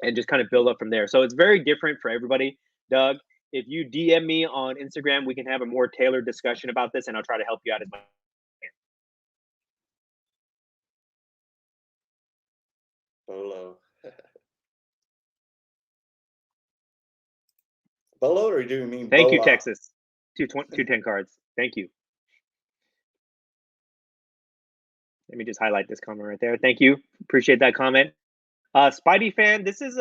and just kind of build up from there. So it's very different for everybody. Doug, if you DM me on Instagram, we can have a more tailored discussion about this, and I'll try to help you out as much. Bolo. Bolo, or do you mean Thank you, Bola? Texas. 210 cards. Thank you. Let me just highlight this comment right there. Thank you. Appreciate that comment. Spidey fan, this is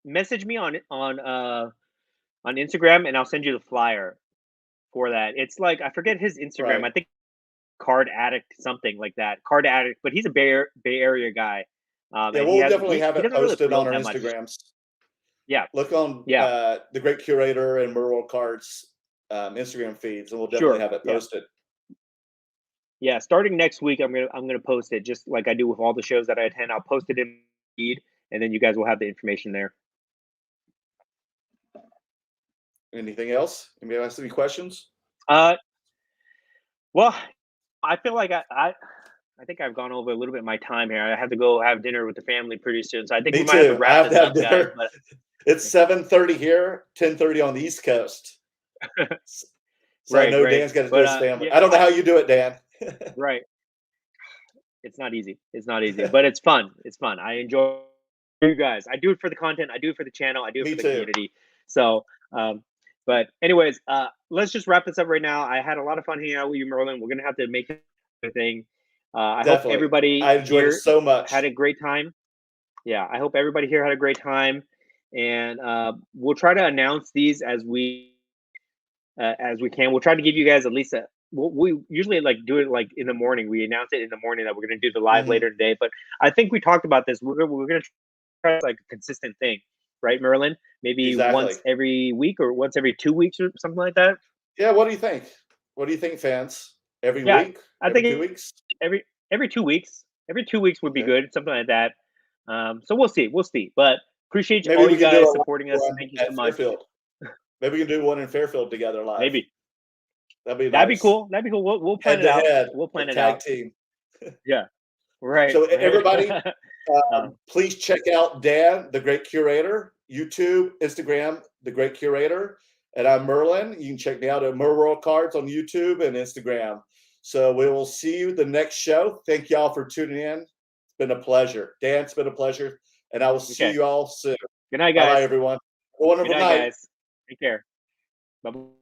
message me on Instagram, and I'll send you the flyer for that. It's like, I forget his Instagram. Right. I think Card Addict, something like that. Card Addict, but he's a Bay Area guy. Yeah, we'll definitely have it posted on our Instagrams. Yeah. Look on the Great Curator and Merleworld Cards Instagram feeds, and we'll definitely have it posted. Yeah, starting next week, I'm gonna post it just like I do with all the shows that I attend. I'll post it in feed, and then you guys will have the information there. Anything else? Anybody ask any questions? Well, I feel like I think I've gone over a little bit of my time here. I have to go have dinner with the family pretty soon, so I think we might have to wrap this up, guys. But it's 7:30 here, 10:30 on the East Coast. So I know Dan's got to do his family. I don't know how you do it, Dan. Right. It's not easy. It's not easy, but it's fun. It's fun. I enjoy you guys. I do it for the content. I do it for the channel. I do it for the community. So, but anyways, let's just wrap this up right now. I had a lot of fun hanging out with you, Merlin. We're gonna have to make a thing. I hope everybody I enjoyed it so much. Had a great time. Yeah, I hope everybody here had a great time, and we'll try to announce these as we can. We'll try to give you guys at least we usually like do it like in the morning. We announce it in the morning that we're going to do the live later today. But I think we talked about this. We're going to try like a consistent thing, right, Merlin? Maybe once every week or once every 2 weeks or something like that. Yeah. What do you think? What do you think, fans? Every week? I think 2 weeks. Every 2 weeks. Every 2 weeks would be good. Something like that. So we'll see. We'll see. But appreciate all you guys supporting us. Thank you so much. Maybe we can do one in Fairfield together live. Maybe. That'd be cool. That'd be cool. We'll plan it out. We'll plan it out. Tag team. Yeah. Right. So everybody, please check out Dan, the Great Curator, YouTube, Instagram, the Great Curator, and I'm Merlin. You can check me out at Merleworld Cards on YouTube and Instagram. So we will see you the next show. Thank y'all for tuning in. It's been a pleasure. Dan, it's been a pleasure, and I will see you all soon. Good night, guys. Bye, everyone. Wonderful night, guys. Take care. Bye-bye.